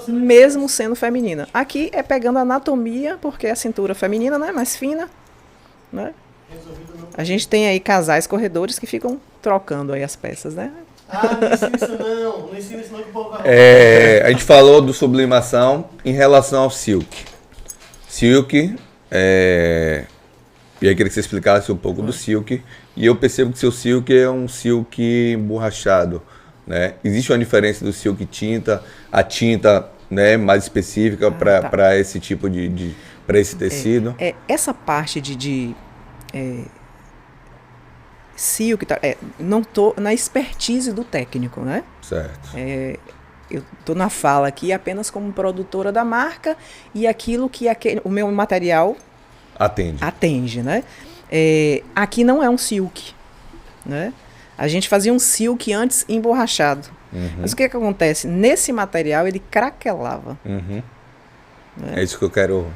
mesmo sendo feminina. Aqui é pegando a anatomia, porque a cintura feminina, né, mais fina, né? A gente tem aí casais corredores que ficam trocando aí as peças, né? Não ensina isso não que o povo vai a gente falou do sublimação em relação ao silk. Silk, e aí queria que você explicasse um pouco do silk, e eu percebo que seu silk é um silk emborrachado. Né? Existe uma diferença do silk tinta, a tinta, né, mais específica para esse tipo para esse tecido? Essa parte de silk, não estou na expertise do técnico, né? Certo. Eu estou na fala aqui apenas como produtora da marca e aquilo que o meu material atende, né? Aqui não é um silk, né? A gente fazia um silk antes emborrachado. Mas o que acontece? Nesse material ele craquelava. Né? É isso que eu quero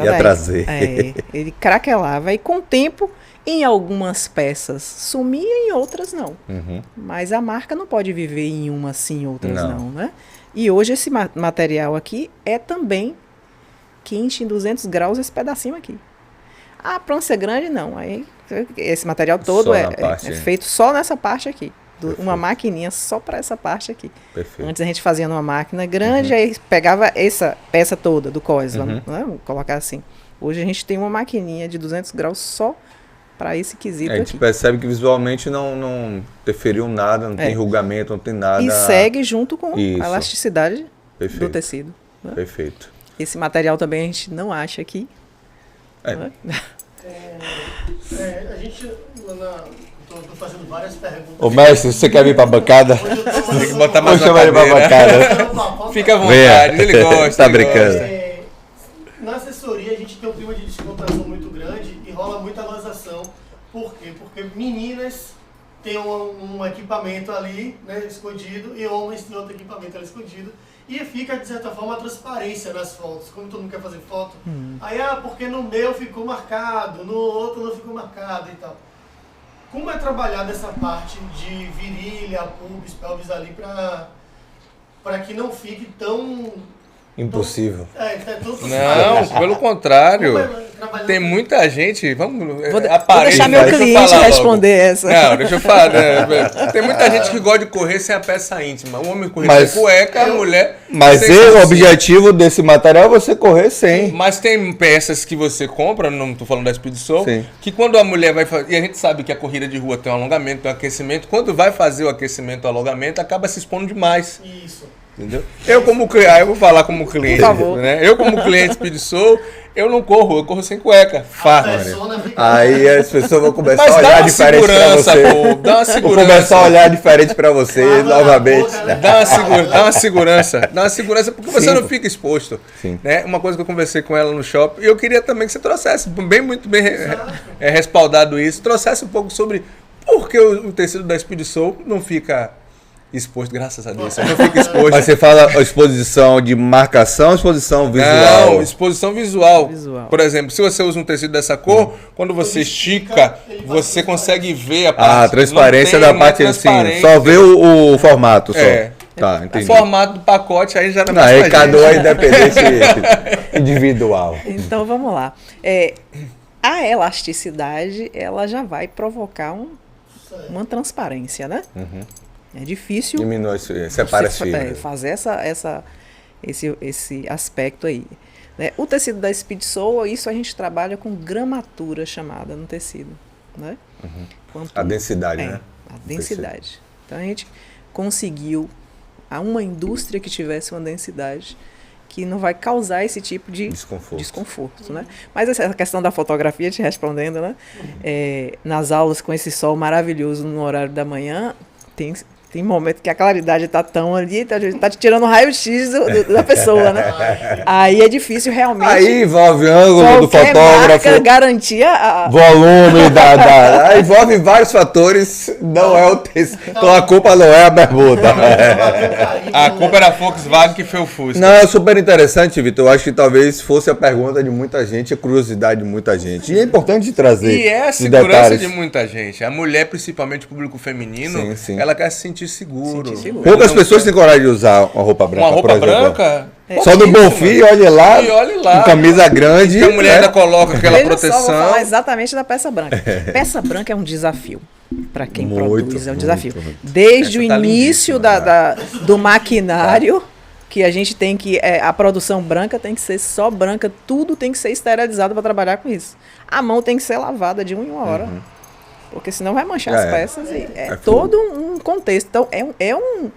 ia trazer. Ele craquelava e com o tempo, em algumas peças sumia, em outras não. Mas a marca não pode viver em umas sim, outras não, né? E hoje esse material aqui é também quente em 200 graus esse pedacinho aqui. A prancha grande não, aí esse material todo é feito só nessa parte aqui. Uma maquininha só para essa parte aqui. Perfeito. Antes a gente fazia numa máquina grande, aí pegava essa peça toda do cós, né? Vou colocar assim. Hoje a gente tem uma maquininha de 200 graus só para esse quesito aqui. A gente percebe que visualmente não interferiu nada, não tem enrugamento, não tem nada. E segue junto com a elasticidade do tecido. Né? Perfeito. Esse material também a gente não acha aqui. Né? A gente, estou fazendo várias perguntas. Ô mestre, você quer vir para a bancada? Tem que botar mais uma cadeira. Fica à vontade, ele gosta. Tá brincando. Na assessoria a gente tem um clima de descontração muito grande e rola muita gozação. Por quê? Porque meninas têm um equipamento ali, né, escondido, e homens têm outro equipamento ali escondido. E fica, de certa forma, a transparência nas fotos. Como todo mundo quer fazer foto. Aí, porque no meu ficou marcado, no outro não ficou marcado e tal. Como é trabalhar essa parte de virilha, pubis, pelvis ali para que não fique tão... Impossível. Não, pelo contrário. Tem muita gente. Vou deixar meu cliente responder essa. Não, deixa eu falar. Tem muita gente que gosta de correr sem a peça íntima. O homem correr sem cueca, a mulher. Mas o objetivo desse material é você correr sem. Mas tem peças que você compra, não estou falando da Speed Soul, que quando a mulher vai fazer. E a gente sabe que a corrida de rua tem um alongamento, tem um aquecimento. Quando vai fazer o aquecimento, o alongamento, acaba se expondo demais. Isso. Entendeu? Eu vou falar como cliente, né? Eu como cliente Speed Soul, eu não corro, eu corro sem cueca. Aí as pessoas vão começar a olhar diferente pra você. Dá uma segurança. Vou começar a olhar diferente pra você novamente. Dá uma segurança porque você não fica exposto. Né? Uma coisa que eu conversei com ela no shopping, e eu queria também que você trouxesse, muito bem respaldado isso, trouxesse um pouco sobre por que o tecido da Speed Soul não fica exposto, graças a Deus. Não fica exposto. Mas você fala exposição de marcação ou exposição visual? Não, exposição visual. Por exemplo, se você usa um tecido dessa cor, quando você estica, você consegue ver a parte. A transparência da parte assim. Só vê o formato. Só. Tá, entendi. O formato do pacote aí já não é mais. Aí cada um é independente individual. Então vamos lá. A elasticidade, ela já vai provocar uma transparência, né? É difícil diminui, separa as fibras. Fazer esse aspecto aí. Né? O tecido da Speed Soul, isso a gente trabalha com gramatura chamada no tecido. Né? A densidade, né? A densidade. Então a gente conseguiu uma indústria que tivesse uma densidade que não vai causar esse tipo de desconforto, né? Mas essa questão da fotografia, te respondendo, né? Nas aulas com esse sol maravilhoso no horário da manhã, tem momento que a claridade está tão ali, tá te tirando o raio-x da pessoa, né? Aí é difícil realmente. Aí envolve o ângulo do fotógrafo. Garantir volume aí envolve vários fatores, não é o tecido. Então a culpa não é a bermuda. A culpa era a Volkswagen que fez o Fusca. Não, é super interessante, Vitor. Eu acho que talvez fosse a pergunta de muita gente, a curiosidade de muita gente. E é importante trazer. E é a segurança de muita gente. A mulher, principalmente o público feminino, ela quer se sentir seguro. Poucas pessoas têm coragem de usar uma roupa branca. Uma roupa branca? Só no Bonfim, olhe lá. Com camisa grande. E a mulher ainda coloca aquela proteção. Só, vou falar exatamente da peça branca. Peça branca é um desafio. Para quem produz, é um desafio. Desde o início do maquinário, que a gente tem que... a produção branca tem que ser só branca. Tudo tem que ser esterilizado para trabalhar com isso. A mão tem que ser lavada de 1 em 1 hora. Porque senão vai manchar as peças e é todo um contexto. Então,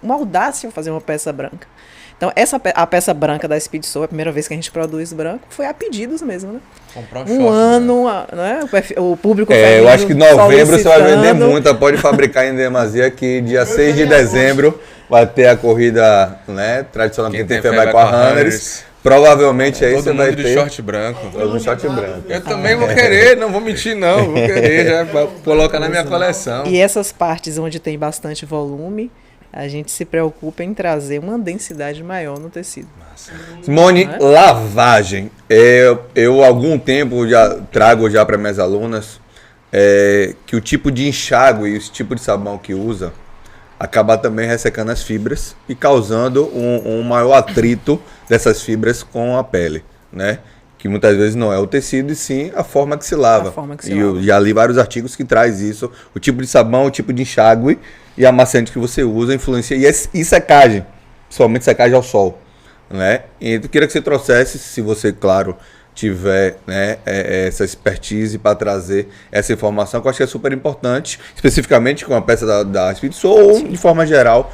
uma audácia fazer uma peça branca. Então, a peça branca da Speed Soul, a primeira vez que a gente produz branco, foi a pedidos mesmo, né? Comprar um ano, né? O público eu acho que em novembro você vai vender muita, pode fabricar em demasia que dia 6 de dezembro vai ter a corrida, né, tradicional que tem febre com a Runners. Provavelmente aí você vai ter... Todo mundo de short branco. Todo short branco. Eu também vou querer, não vou mentir não, vou querer já colocar na minha coleção. E essas partes onde tem bastante volume, a gente se preocupa em trazer uma densidade maior no tecido. Simone, lavagem. Eu há algum tempo trago para minhas alunas que o tipo de enxágue e o tipo de sabão que usa acaba também ressecando as fibras e causando um maior atrito dessas fibras com a pele, né? Que muitas vezes não é o tecido e sim a forma que se lava. Eu já li vários artigos que traz isso, o tipo de sabão, o tipo de enxágue e a amaciante que você usa influencia e secagem, principalmente secagem ao sol, né? E eu queria que você trouxesse, se você, claro, tiver, né, essa expertise para trazer essa informação, que eu acho que é super importante, especificamente com a peça da Speed Soul ou de forma geral,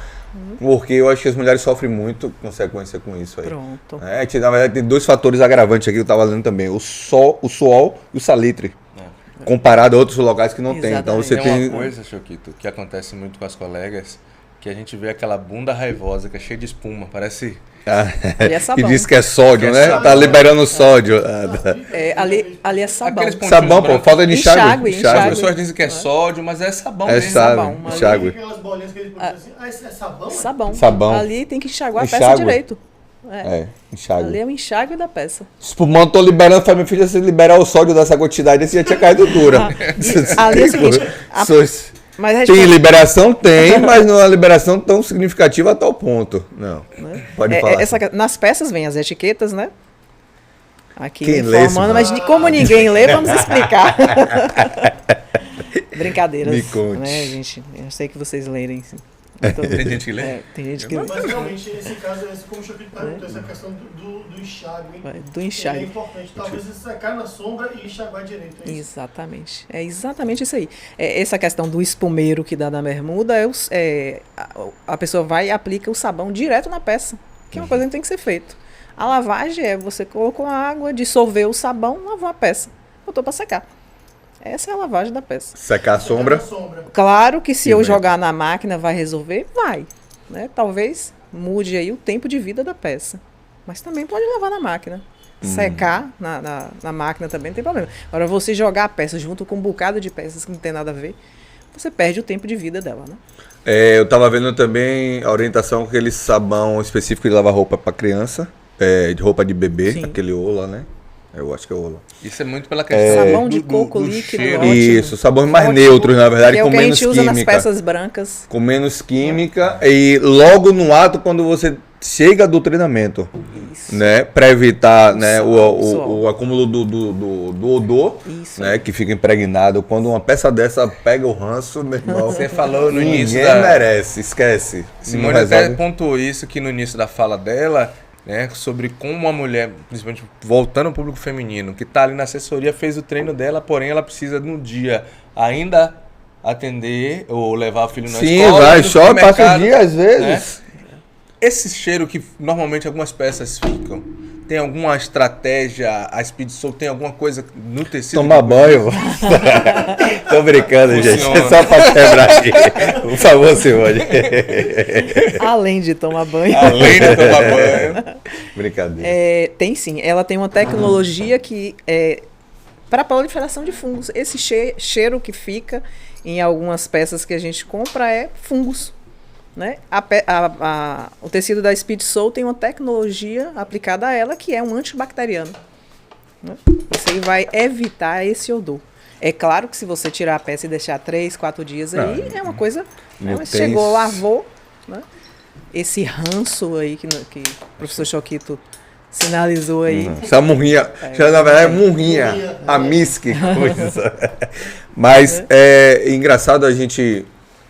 porque eu acho que as mulheres sofrem muito consequência com isso aí. Pronto. Na verdade, tem 2 fatores agravantes aqui que eu estava lendo também, o suol e o salitre. Comparado a outros locais que não tem. Então você tem uma coisa, Choquito, que acontece muito com as colegas, que a gente vê aquela bunda raivosa que é cheia de espuma, parece... E diz que é sódio, né? Sabão. Tá liberando sódio. Ali é sabão. Sabão, pô, falta de enxágue. As pessoas dizem que é sódio, mas é sabão mesmo. Sabão. Enxágue. Aquelas bolinhas que eles assim, é sabão? Sabão. Ali tem que enxaguar a peça direito. Enxágue. Ali é o enxágue da peça. Espumando, tô liberando, fala, meu filho, se liberar o sódio dessa quantidade, você já tinha caído dura. Ali é o seguinte... Tem liberação? Tem, mas não é uma liberação tão significativa a tal ponto. Não. Pode falar. Nas peças vem as etiquetas, né? Aqui Quem informando, mas como ninguém lê, vamos explicar. Brincadeiras. Me conte. Né, gente? Eu sei que vocês lerem. Sim. Tem gente que lê? Tem gente que lê. Mas realmente, esse caso, como o Choquito perguntou, essa questão do enxágue. Do enxágue. É importante. Talvez secar na sombra e enxaguar direito. Exatamente. É exatamente isso aí. Essa questão do espumeiro que dá na bermuda, a pessoa vai e aplica o sabão direto na peça, que é uma coisa que tem que ser feita. A lavagem você colocou a água, dissolveu o sabão, lavou a peça. Botou para secar. Essa é a lavagem da peça. Secar a sombra. Claro que se eu jogar na máquina vai resolver? Vai. Né? Talvez mude aí o tempo de vida da peça. Mas também pode lavar na máquina. Secar na máquina também não tem problema. Agora, você jogar a peça junto com um bocado de peças que não tem nada a ver, você perde o tempo de vida dela, né? Eu estava vendo também a orientação com aquele sabão específico de lavar roupa para criança, de roupa de bebê, aquele Ola, né? Eu acho que é Ola. Isso é muito pela questão sabão de coco líquido. Ótimo. Isso, sabões mais neutros, na verdade, com menos química. É o que a gente usa nas peças brancas. Com menos química e logo no ato quando você chega do treinamento, né, para evitar, né, o acúmulo do odor, né, que fica impregnado. Quando uma peça dessa pega o ranço, meu irmão, você falou no início ninguém merece, esquece. Simone até pontuou isso aqui no início da fala dela, né, sobre como uma mulher, principalmente voltando ao público feminino, que está ali na assessoria, fez o treino dela, porém ela precisa no dia ainda atender ou levar o filho na escola. Sim, vai, chora, passa o dia às vezes. Né? Esse cheiro que normalmente algumas peças ficam, tem alguma estratégia, a Speed Soul tem alguma coisa no tecido? Tomar banho. Tô brincando, gente. É só pra quebrar aqui. Por favor, Simone. Além de tomar banho. Brincadeira. Tem sim. Ela tem uma tecnologia que é para proliferação de fungos. Esse cheiro que fica em algumas peças que a gente compra é fungos. Né? O tecido da Speed Soul tem uma tecnologia aplicada a ela que é um antibacteriano. Né? Você vai evitar esse odor. É claro que se você tirar a peça e deixar 3, 4 dias aí, é uma coisa... Né? Chegou, lavou. Né? Esse ranço aí que o professor Choquito sinalizou aí. Essa murrinha, na verdade é murrinha, a misque. Mas é engraçado a gente...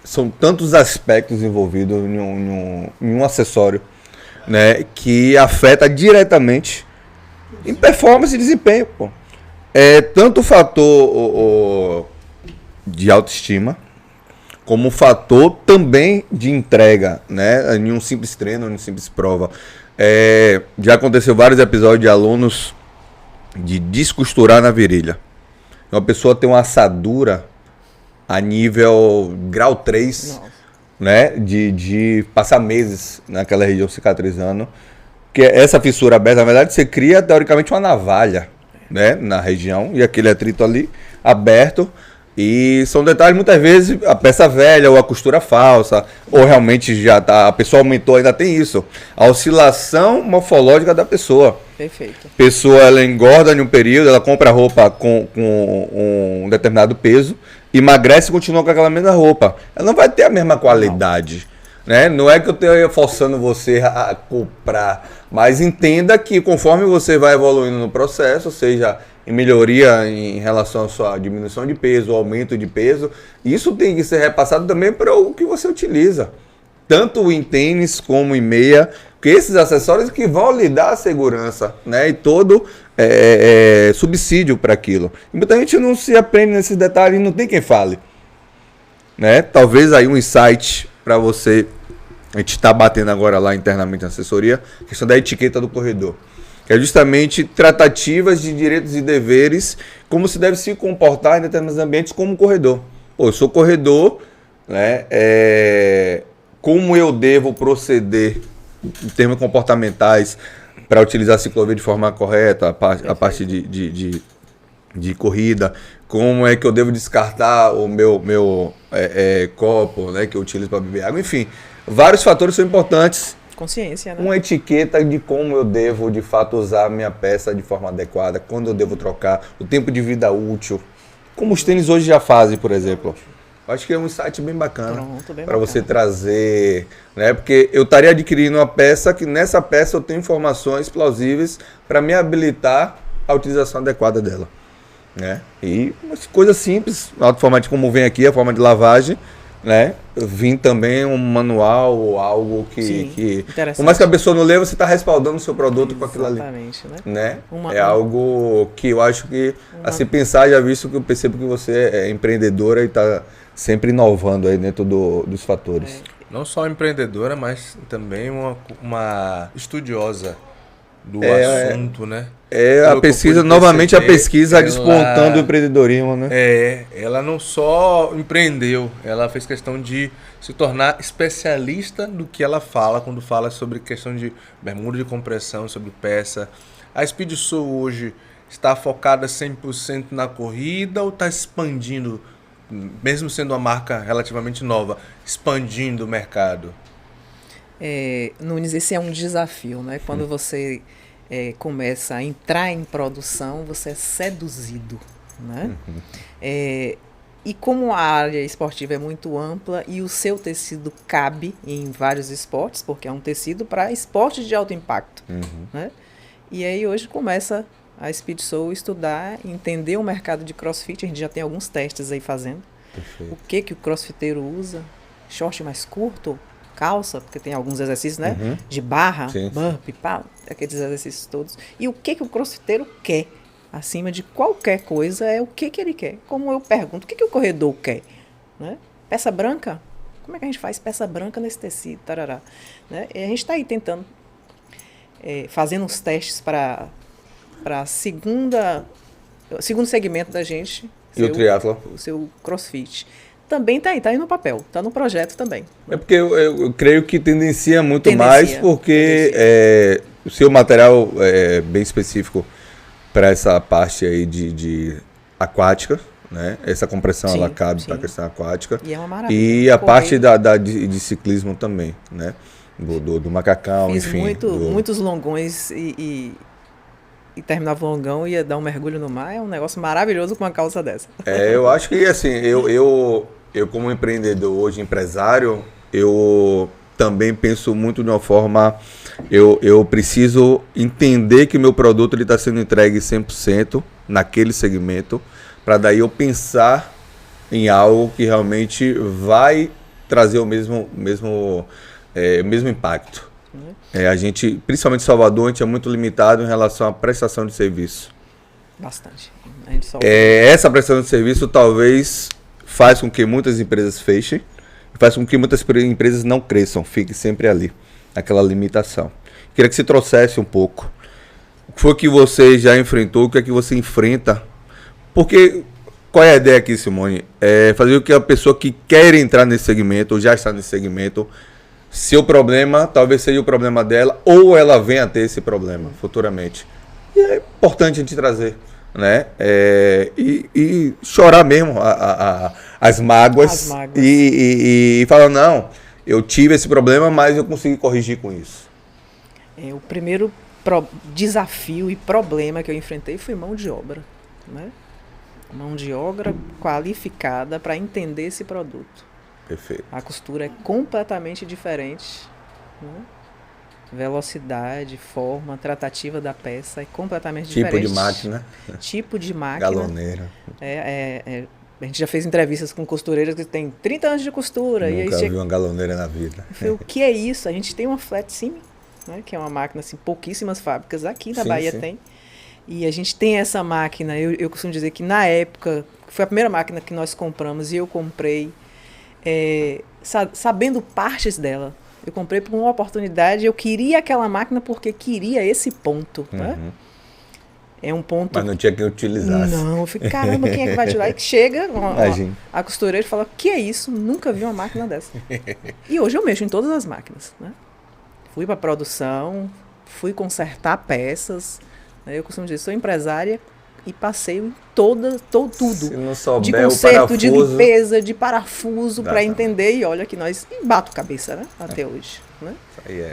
São tantos aspectos envolvidos em um acessório, né, que afeta diretamente em performance e desempenho. Pô. Tanto o fator de autoestima, como fator também de entrega, né? Em um simples treino, em uma simples prova. Já aconteceu vários episódios de alunos de descosturar na virilha. Uma pessoa tem uma assadura a nível grau 3, né? De passar meses naquela região cicatrizando. Que essa fissura aberta, na verdade, você cria teoricamente uma navalha, né? Na região, e aquele atrito ali aberto. E são detalhes, muitas vezes, a peça velha ou a costura falsa, ou realmente já tá, a pessoa aumentou, ainda tem isso. A oscilação morfológica da pessoa. Perfeito. A pessoa, ela engorda em um período, ela compra roupa com um determinado peso, emagrece e continua com aquela mesma roupa. Ela não vai ter a mesma qualidade. Né? Não é que eu esteja forçando você a comprar, mas entenda que conforme você vai evoluindo no processo, seja em melhoria em relação à sua diminuição de peso, aumento de peso, isso tem que ser repassado também para o que você utiliza, tanto em tênis como em meia, que esses acessórios que vão lhe dar a segurança, né? E todo subsídio para aquilo. E muita gente não se aprende nesses detalhes e não tem quem fale, né? Talvez aí um insight para você, a gente está batendo agora lá internamente na assessoria, a questão da etiqueta do corredor. Que é justamente tratativas de direitos e deveres, como se deve se comportar em determinados ambientes como corredor. Pô, eu sou corredor, né? Como eu devo proceder em termos comportamentais para utilizar a ciclovia de forma correta, a parte de corrida, como é que eu devo descartar o meu copo, né, que eu utilizo para beber água, enfim, vários fatores são importantes. Consciência, né? Uma etiqueta de como eu devo, de fato, usar a minha peça de forma adequada, quando eu devo trocar, o tempo de vida útil, como os tênis hoje já fazem, por exemplo. Acho que é um insight bem bacana para você trazer, né? Porque eu estaria adquirindo uma peça que nessa peça eu tenho informações plausíveis para me habilitar a utilização adequada dela, né? E umas coisas simples, a forma de como vem aqui, a forma de lavagem, né? Vim também um manual ou algo que por mais que a pessoa não lê, você está respaldando o seu produto com aquilo ali. Exatamente, né? É algo que eu acho que, a se pensar, já visto que eu percebo que você é empreendedora e está sempre inovando aí dentro dos fatores. Não só empreendedora, mas também uma estudiosa do assunto, né? A pesquisa, novamente a pesquisa despontando o empreendedorismo, né? Ela não só empreendeu, ela fez questão de se tornar especialista do que ela fala, quando fala sobre questão de bermuda de compressão, sobre peça. A Speed Soul hoje está focada 100% na corrida ou está expandindo, mesmo sendo uma marca relativamente nova, expandindo o mercado? Nunes, esse é um desafio, né? Quando você começa a entrar em produção, você é seduzido, né? E como a área esportiva é muito ampla e o seu tecido cabe em vários esportes, porque é um tecido para esportes de alto impacto, né? E aí hoje começa a Speed Soul estudar, entender o mercado de crossfit. A gente já tem alguns testes aí fazendo. Perfeito. O que o crossfiteiro usa? Short mais curto? Calça, porque tem alguns exercícios, né? De barra, burpee, aqueles exercícios todos. E o que o crossfiteiro quer, acima de qualquer coisa, é o que ele quer. Como eu pergunto, o que o corredor quer? Né? Peça branca? Como é que a gente faz peça branca nesse tecido? Tarará. Né? E a gente está aí tentando, fazendo uns testes para segundo segmento da gente. E o triatlo? O seu crossfit. Também está aí no papel, está no projeto também. É porque eu creio que tendencia muito mais, porque o seu material é bem específico para essa parte aí de aquática, né? Essa compressão ela cabe para a questão aquática. E é uma maravilha. E a parte de ciclismo também, né? Do macacão, Fiz enfim. Muitos longões e terminava o longão e ia dar um mergulho no mar. É um negócio maravilhoso com uma calça dessa. Eu acho que assim, eu como empreendedor hoje, empresário, eu também penso muito de uma forma, eu preciso entender que o meu produto está sendo entregue 100% naquele segmento, para daí eu pensar em algo que realmente vai trazer o mesmo impacto. A gente, principalmente em Salvador, a gente é muito limitado em relação à prestação de serviço. Bastante. Essa prestação de serviço talvez faz com que muitas empresas fechem, faz com que muitas empresas não cresçam, fiquem sempre ali, naquela limitação. Queria que você trouxesse um pouco. O que foi que você já enfrentou, o que é que você enfrenta? Porque, qual é a ideia aqui, Simone? É fazer com que a pessoa que quer entrar nesse segmento, ou já está nesse segmento, seu problema talvez seja o problema dela, ou ela venha a ter esse problema futuramente. E é importante a gente trazer, né? E chorar mesmo as mágoas. E falar, não, eu tive esse problema, mas eu consegui corrigir com isso. O primeiro desafio e problema que eu enfrentei foi mão de obra, né? Mão de obra qualificada para entender esse produto. Perfeito. A costura é completamente diferente, né? Velocidade, forma, tratativa da peça é completamente diferente. Tipo de máquina. Tipo de máquina. Galoneira. A gente já fez entrevistas com costureiras que têm 30 anos de costura. Nunca vi uma galoneira na vida. Eu falei, o que é isso? A gente tem uma flat seam, né, que é uma máquina, assim, pouquíssimas fábricas aqui na Bahia tem. E a gente tem essa máquina, eu costumo dizer que na época, foi a primeira máquina que nós compramos e eu comprei, sabendo partes dela. Eu comprei por uma oportunidade, eu queria aquela máquina porque queria esse ponto, né? É um ponto... Mas não tinha quem utilizasse. Não, eu falei, caramba, quem é que vai utilizar? E chega a costureira e fala, que é isso? Nunca vi uma máquina dessa. E hoje eu mexo em todas as máquinas, né? Fui para produção, fui consertar peças, né? Eu costumo dizer, sou empresária e passei em tudo. Se não souber de conserto, o parafuso, de limpeza, de parafuso, para entender. E olha que nós bato cabeça, né? Até hoje, né?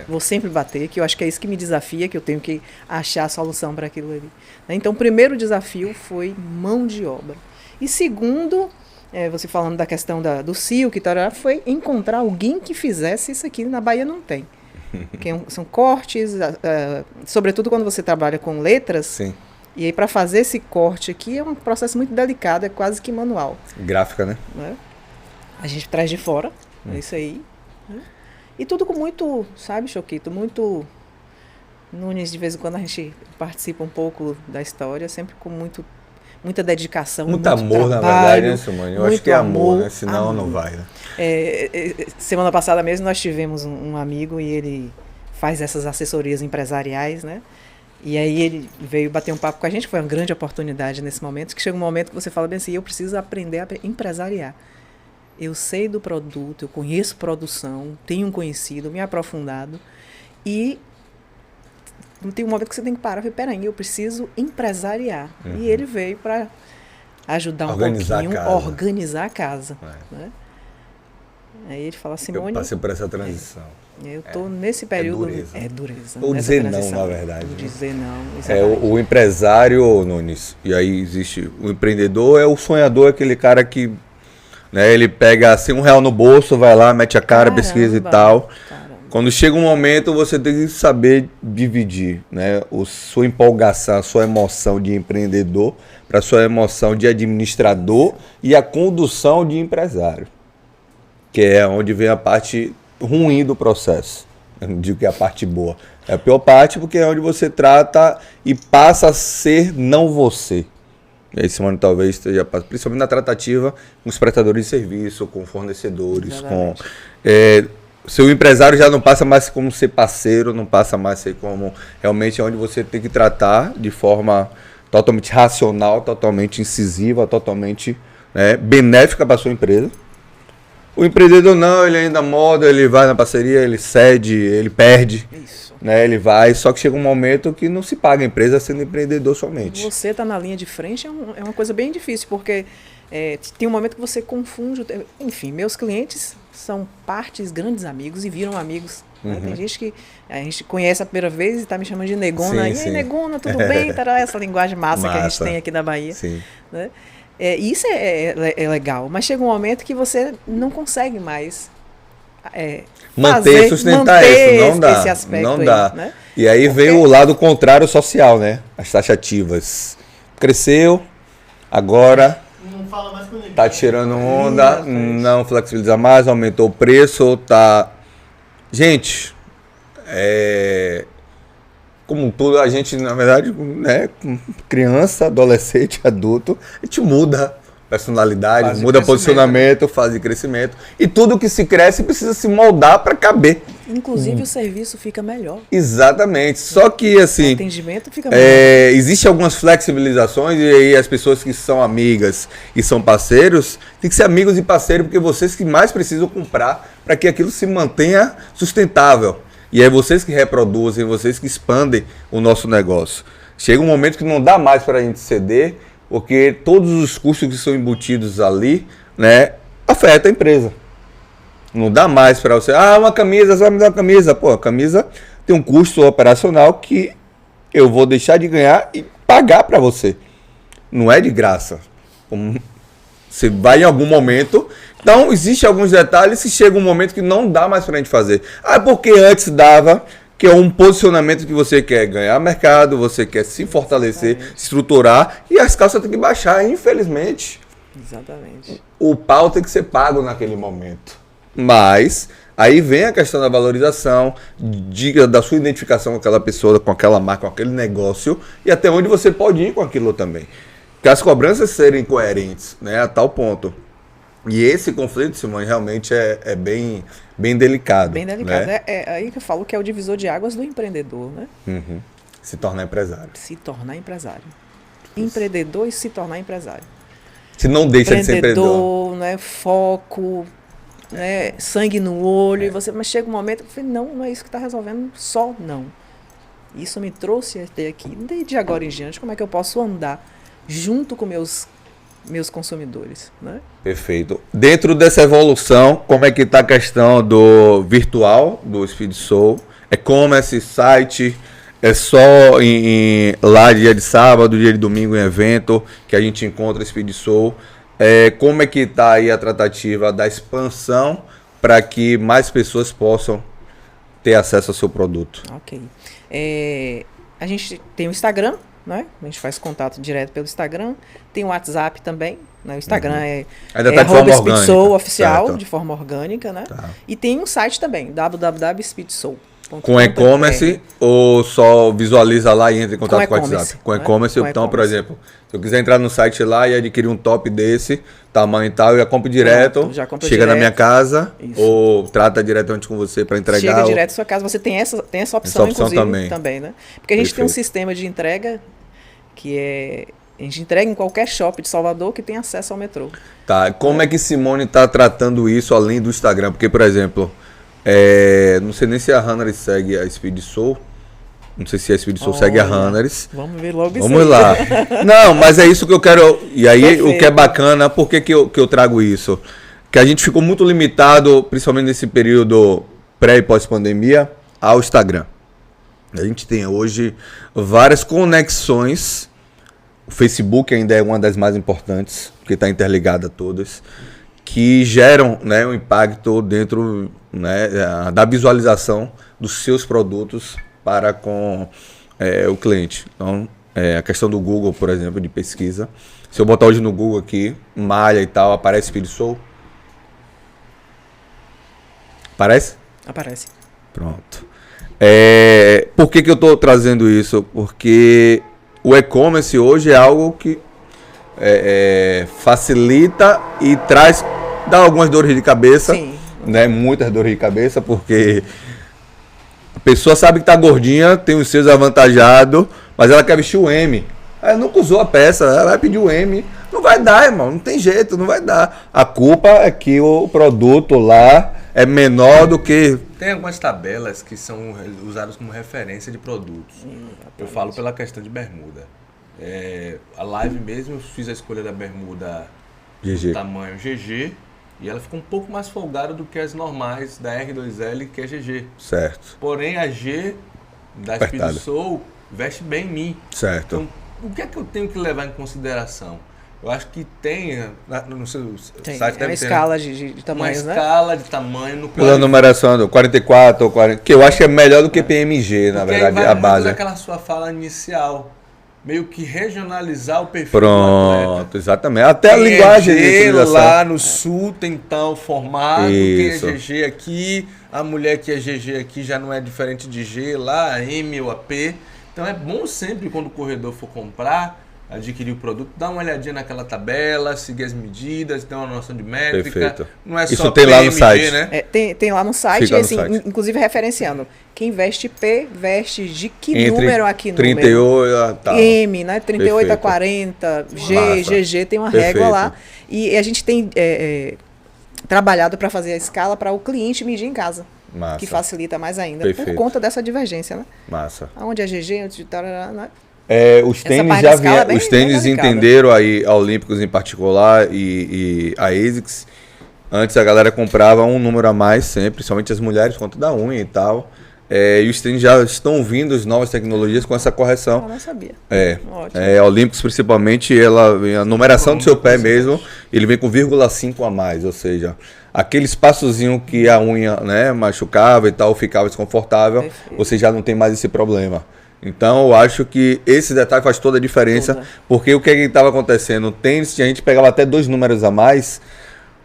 Vou sempre bater, que eu acho que é isso que me desafia, que eu tenho que achar a solução para aquilo ali. Então, o primeiro desafio foi mão de obra. E segundo, você falando da questão do silk, foi encontrar alguém que fizesse isso aqui. Na Bahia não tem. São cortes, sobretudo quando você trabalha com letras. Sim. E aí, para fazer esse corte aqui, é um processo muito delicado, é quase que manual. Gráfica, né? A gente traz de fora, é isso aí. Né? E tudo com muito, sabe, Choquito, muito... Nunes, de vez em quando a gente participa um pouco da história, sempre com muita dedicação, muito amor, trabalho, na verdade, né, Simone? Eu acho que é amor, né? Senão não vai, né? Semana passada mesmo nós tivemos um amigo e ele faz essas assessorias empresariais, né? E aí ele veio bater um papo com a gente, foi uma grande oportunidade nesse momento, que chega um momento que você fala bem assim, eu preciso aprender a empresariar. Eu sei do produto, eu conheço produção, tenho um conhecido, me aprofundado, e tem um momento que você tem que parar e falar, peraí, eu preciso empresariar. E ele veio para ajudar organizar a casa. Né? Aí ele fala, Simone... Eu passei por essa transição. Eu estou nesse período... É dureza. Ou dizer não, na verdade. Ou dizer não, o empresário, Nunes, e aí existe o empreendedor, o sonhador, aquele cara que, né, ele pega assim R$1 no bolso, vai lá, mete a cara, pesquisa e tal. Caramba. Quando chega um momento, você tem que saber dividir, né, sua empolgação, a sua emoção de empreendedor para a sua emoção de administrador e a condução de empresário, que é onde vem a parte ruim do processo. Eu não digo que é a parte boa. É a pior parte porque é onde você trata e passa a ser não você. E aí, Simone, talvez esteja, principalmente na tratativa com os prestadores de serviço, com fornecedores, seu empresário já não passa mais como ser parceiro, não passa mais ser como realmente onde você tem que tratar de forma totalmente racional, totalmente incisiva, totalmente benéfica para a sua empresa. O empreendedor não, ele ainda moda, ele vai na parceria, ele cede, ele perde. Isso. Né, ele vai, só que chega um momento que não se paga a empresa sendo empreendedor somente. Você está na linha de frente é uma coisa bem difícil, porque tem um momento que você confunde. Enfim, meus clientes são grandes amigos e viram amigos. Né? Tem gente que a gente conhece a primeira vez e está me chamando de negona. E aí, negona, tudo bem? Essa linguagem massa que a gente tem aqui da Bahia. Sim. Né? Isso é legal, mas chega um momento que você não consegue mais sustentar isso, não dá, esse aspecto não dá. Aí, né? E aí veio o lado contrário social, né? As taxativas. Cresceu, agora não fala mais com ninguém. Tá tirando onda, não flexibiliza mais, aumentou o preço, tá... Gente, como tudo, a gente, na verdade, né, criança, adolescente, adulto, a gente muda. personalidade, Fase de muda crescimento, posicionamento, fase de crescimento. E tudo que se cresce precisa se moldar para caber. Inclusive o serviço fica melhor. Exatamente. Só que, O assim, atendimento fica melhor. existe algumas flexibilizações e aí as pessoas que são amigas e são parceiros, tem que ser amigos e parceiros, porque vocês que mais precisam comprar para que aquilo se mantenha sustentável. E é vocês que reproduzem, vocês que expandem o nosso negócio. Chega um momento que não dá mais para a gente ceder, porque todos os custos que são embutidos ali, né, afetam a empresa. Não dá mais para você, uma camisa, você vai me dar uma camisa. Pô, a camisa tem um custo operacional que eu vou deixar de ganhar e pagar para você. Não é de graça. Você vai em algum momento. Então, existem alguns detalhes que chega um momento que não dá mais para a gente fazer. Porque antes dava, que é um posicionamento que você quer ganhar mercado, você quer se fortalecer, se estruturar, e as calças têm que baixar, infelizmente. Exatamente. O pau tem que ser pago naquele momento. Mas aí vem a questão da valorização, da sua identificação com aquela pessoa, com aquela marca, com aquele negócio, e até onde você pode ir com aquilo também. Que as cobranças serem coerentes, né, a tal ponto. E esse conflito, Simone, realmente é bem delicado. Bem delicado. Né? É aí que eu falo que é o divisor de águas do empreendedor, né? Uhum. Se tornar empresário. Se tornar empresário. Empreendedor e se tornar empresário. Se não deixa de ser empreendedor. Né, foco, né, sangue no olho. Mas chega um momento que eu falei, não é isso que está resolvendo, só não. Isso me trouxe até aqui. Desde agora em diante, como é que eu posso andar junto com meus consumidores, né? Perfeito. Dentro dessa evolução, como é que está a questão do virtual, do Speed Soul? E-commerce, site, é só lá dia de sábado, dia de domingo em evento, que a gente encontra Speed Soul. Como é que está aí a tratativa da expansão para que mais pessoas possam ter acesso ao seu produto? Ok. A gente tem o Instagram, né? A gente faz contato direto pelo Instagram. Tem o WhatsApp também. Né? O Instagram ainda tá de forma orgânica. Speedsoul oficial, Certo. de forma orgânica, né? Tá. E tem um site também, www.speedsoul.com. Com e-commerce ou só visualiza lá e entra em contato com o e-commerce, WhatsApp? Com né? e-commerce, Com então, por e-commerce. exemplo, se eu quiser entrar no site lá e adquirir um top desse, tamanho e tal, eu já compro direto, Já compra chega na direto. minha casa Isso. ou trata diretamente com você para entregar. Chega direto à sua casa. Você tem essa opção, Essa opção inclusive, também. né? Porque a gente tem um Perfeito. sistema de entrega que a gente entrega em qualquer shopping de Salvador que tem acesso ao metrô. Tá, como é que Simone está tratando isso além do Instagram? Porque, por exemplo, não sei nem se a Hannaris segue a Speed Soul. Não sei se a Speed Soul segue a Olha, Hannaris. Vamos ver logo isso Vamos aí. lá. Não, mas é isso que eu quero. E aí, Perfeito. o que é bacana, por que eu trago isso? Que a gente ficou muito limitado, principalmente nesse período pré e pós-pandemia, ao Instagram. A gente tem hoje várias conexões. O Facebook ainda é uma das mais importantes, porque está interligada a todas, que geram, né, um impacto dentro, né, da visualização dos seus produtos para com o cliente. Então, a questão do Google, por exemplo, de pesquisa. Se eu botar hoje no Google aqui, malha e tal, aparece Speed Soul? Aparece? Aparece. Pronto. Por que eu estou trazendo isso? Porque o e-commerce hoje é algo que facilita e dá algumas dores de cabeça. Sim. Né? Muitas dores de cabeça, porque a pessoa sabe que tá gordinha, tem os seus avantajados, mas ela quer vestir o M. Ela nunca usou a peça, ela vai pedir o M. Não vai dar, irmão, não tem jeito, não vai dar. A culpa é que o produto lá é menor do que... Tem algumas tabelas que são usadas como referência de produtos. Eu falo pela questão de bermuda. A live mesmo, eu fiz a escolha da bermuda GG. tamanho GG e ela ficou um pouco mais folgada do que as normais da R2L, que é GG. Certo, Porém, a G da Apertada. Speed Soul veste bem em mim. certo. Então, o que é que eu tenho que levar em consideração? Eu acho que tem, no seu Tem. site É deve uma ter escala de uma tamanhos, né? escala de tamanho no Pela numeração do 44 ou 40, que eu acho que é melhor do que PMG, na Porque verdade, aí vai a muito base. daquela sua fala inicial. Meio que regionalizar o perfil do atleta. Pronto, exatamente. Até a Quem linguagem de é G utilização. lá no sul tem tal formato, Isso. quem é GG aqui, a mulher que é GG aqui já não é diferente de G lá, M ou AP. Então é bom sempre quando o corredor for comprar, adquirir o produto, dá uma olhadinha naquela tabela, seguir as medidas, ter uma noção de métrica. Perfeito. Não é Isso só tem lá no PMG, site. né? Tem lá no site, Fica no assim, site. inclusive referenciando. Quem veste P, veste de que Entre número a que 38 número? tal. M, né? 38 a Perfeito. 40, G, Massa. GG, tem uma Perfeito. régua lá. E a gente tem trabalhado para fazer a escala para o cliente medir em casa. Massa. Que facilita mais ainda, Perfeito. por conta dessa divergência, né? Massa. Onde é GG, onde tarará, né? Os Essa tênis parte já da escala é vieram, bem- os tênis bem delicada. entenderam aí, a Olímpicos em particular e a ASICS. Antes a galera comprava um número a mais sempre, principalmente as mulheres, conta da unha e tal. E os tênis já estão vindo as novas tecnologias com essa correção. Eu não sabia. Ótimo. A Olímpicos principalmente, a numeração do seu pé mesmo, ele vem com 0,5 a mais, ou seja, aquele espaçozinho que a unha, né, machucava e tal, ficava desconfortável, Perfeito. você já não tem mais esse problema. Então eu acho que esse detalhe faz toda a diferença, Toda. porque o que estava acontecendo? O tênis, a gente pegava até 2 números a mais,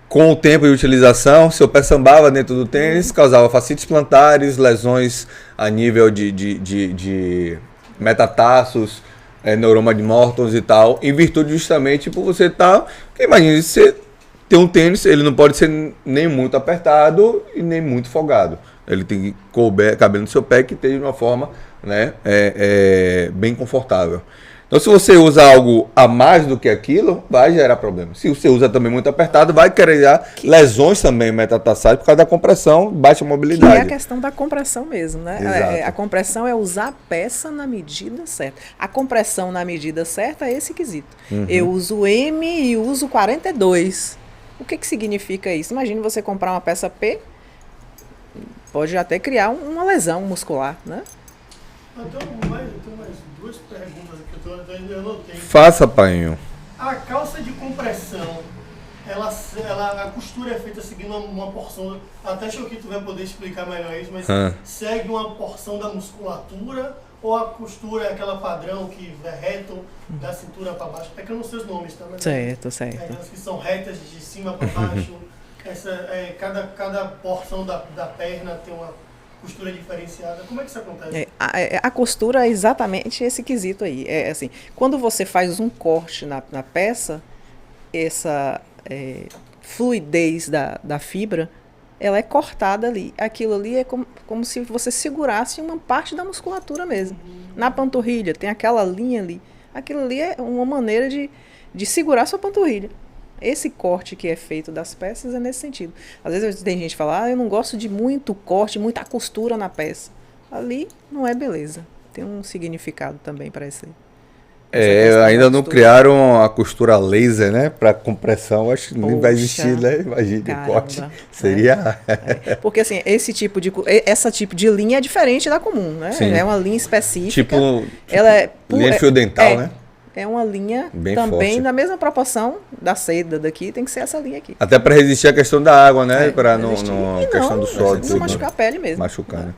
com o tempo de utilização, seu pé sambava dentro do tênis, causava fascites plantares, lesões a nível de metatarsos, neuroma de Mortons e tal, em virtude justamente por você estar... Imagina, você tem um tênis, ele não pode ser nem muito apertado e nem muito folgado. Ele tem que caber no seu pé que esteja de uma forma, né, bem confortável. Então, se você usa algo a mais do que aquilo, vai gerar problema. Se você usa também muito apertado, vai criar lesões também metatarsais por causa da compressão, baixa Que mobilidade. é a questão da compressão mesmo, né? Exato. A compressão é usar a peça na medida certa. A compressão na medida certa é esse quesito. Eu uso M e uso 42. O que significa isso? Imagine você comprar uma peça P, pode até criar uma lesão muscular, né? Eu tenho mais 2 perguntas aqui que eu anotei. Faça, painho. A calça de compressão, a costura é feita seguindo uma porção, até acho que tu vai poder explicar melhor isso, mas segue uma porção da musculatura ou a costura é aquela padrão que é reto da cintura para baixo? É que eu não sei os nomes, tá? Mas Certo. aquelas que são retas de cima para baixo. Cada porção da perna tem uma costura diferenciada. Como é que isso acontece? A costura é exatamente esse quesito aí. É assim, quando você faz um corte na peça, essa fluidez da fibra, ela é cortada ali. Aquilo ali é como se você segurasse uma parte da musculatura mesmo. Na panturrilha, tem aquela linha ali. Aquilo ali é uma maneira de segurar sua panturrilha. Esse corte que é feito das peças é nesse sentido. Às vezes tem gente que fala, eu não gosto de muito corte, muita costura na peça. Ali não é beleza. Tem um significado também para isso aí. Ainda não criaram a costura laser, né? Para compressão, acho que nem vai existir, né? Imagina, o corte seria... Porque assim, esse tipo de linha é diferente da comum, né? Sim. É uma linha específica. Tipo ela é linha de fio dental, né? É uma linha Bem também forte. na mesma proporção da seda daqui, tem que ser essa linha aqui. Até para resistir à questão da água, né? Para não E questão do solo. não machucar a pele mesmo. Machucar, né?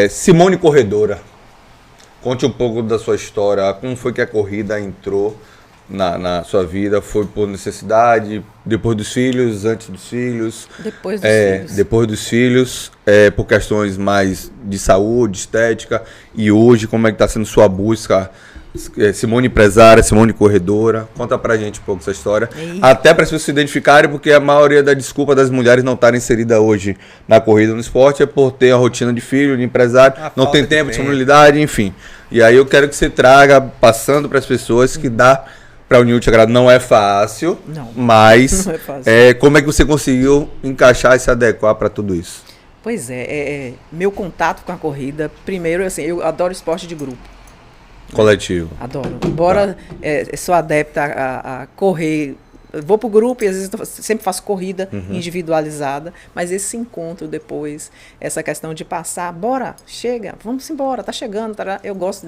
Simone Corredora. Conte um pouco da sua história. Como foi que a corrida entrou na sua vida? Foi por necessidade? Depois dos filhos? Antes dos filhos? Depois dos filhos. Depois dos filhos. Por questões mais de saúde, estética. E hoje, como é que está sendo sua busca? Simone empresária, Simone corredora. Conta pra gente um pouco essa história. Até para as pessoas se identificarem, porque a maioria da desculpa das mulheres não estarem inseridas hoje na corrida, no esporte, é por ter a rotina de filho, de empresário, não tem tempo, disponibilidade, enfim. E aí eu quero que você traga, passando para as pessoas, que dá para unir o útil ao agradável. Não é fácil, mas Não é fácil. Como é que você conseguiu encaixar e se adequar para tudo isso? Pois meu contato com a corrida, primeiro, assim, eu adoro esporte de grupo. Coletivo. Adoro. Embora sou adepta a correr, vou pro grupo e às vezes sempre faço corrida individualizada, mas esse encontro depois, essa questão de passar, bora, chega, vamos embora, tá chegando, eu gosto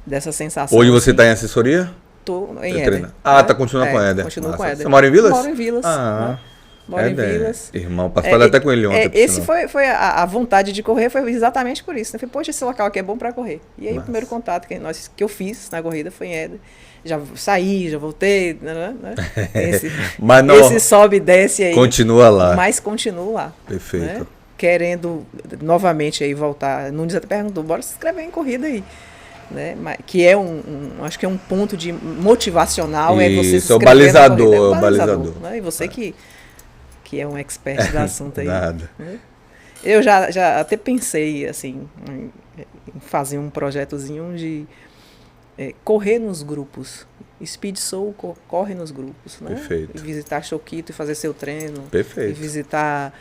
dessa sensação. Hoje você assim. está em assessoria? Tô em Éder. Tá continuando com Éder. Continuo com Éder. Você mora em Vilas? Moro em Vilas. Moro em Vilas. Irmão, participei até com ele ontem. Esse foi a vontade de correr, foi exatamente por isso. Eu falei, poxa, esse local aqui é bom para correr. E aí o primeiro contato que eu fiz na corrida foi em Éder. Já saí, já voltei, né? Esse sobe e desce aí. Continua lá. Mas continuo lá. Perfeito. Né? Querendo novamente aí voltar. Nunes até perguntou, bora se inscrever em corrida aí. né? Que é acho que é um ponto de motivacional, é você se Isso, é o inscrever na corrida. balizador, é o balizador. Né? E você que é um expert do assunto aí. Nada. Né? Eu já até pensei assim em fazer um projetozinho de correr nos grupos. Speed Soul corre nos grupos, né? Perfeito. E visitar Choquito e fazer seu treino. Perfeito. E visitar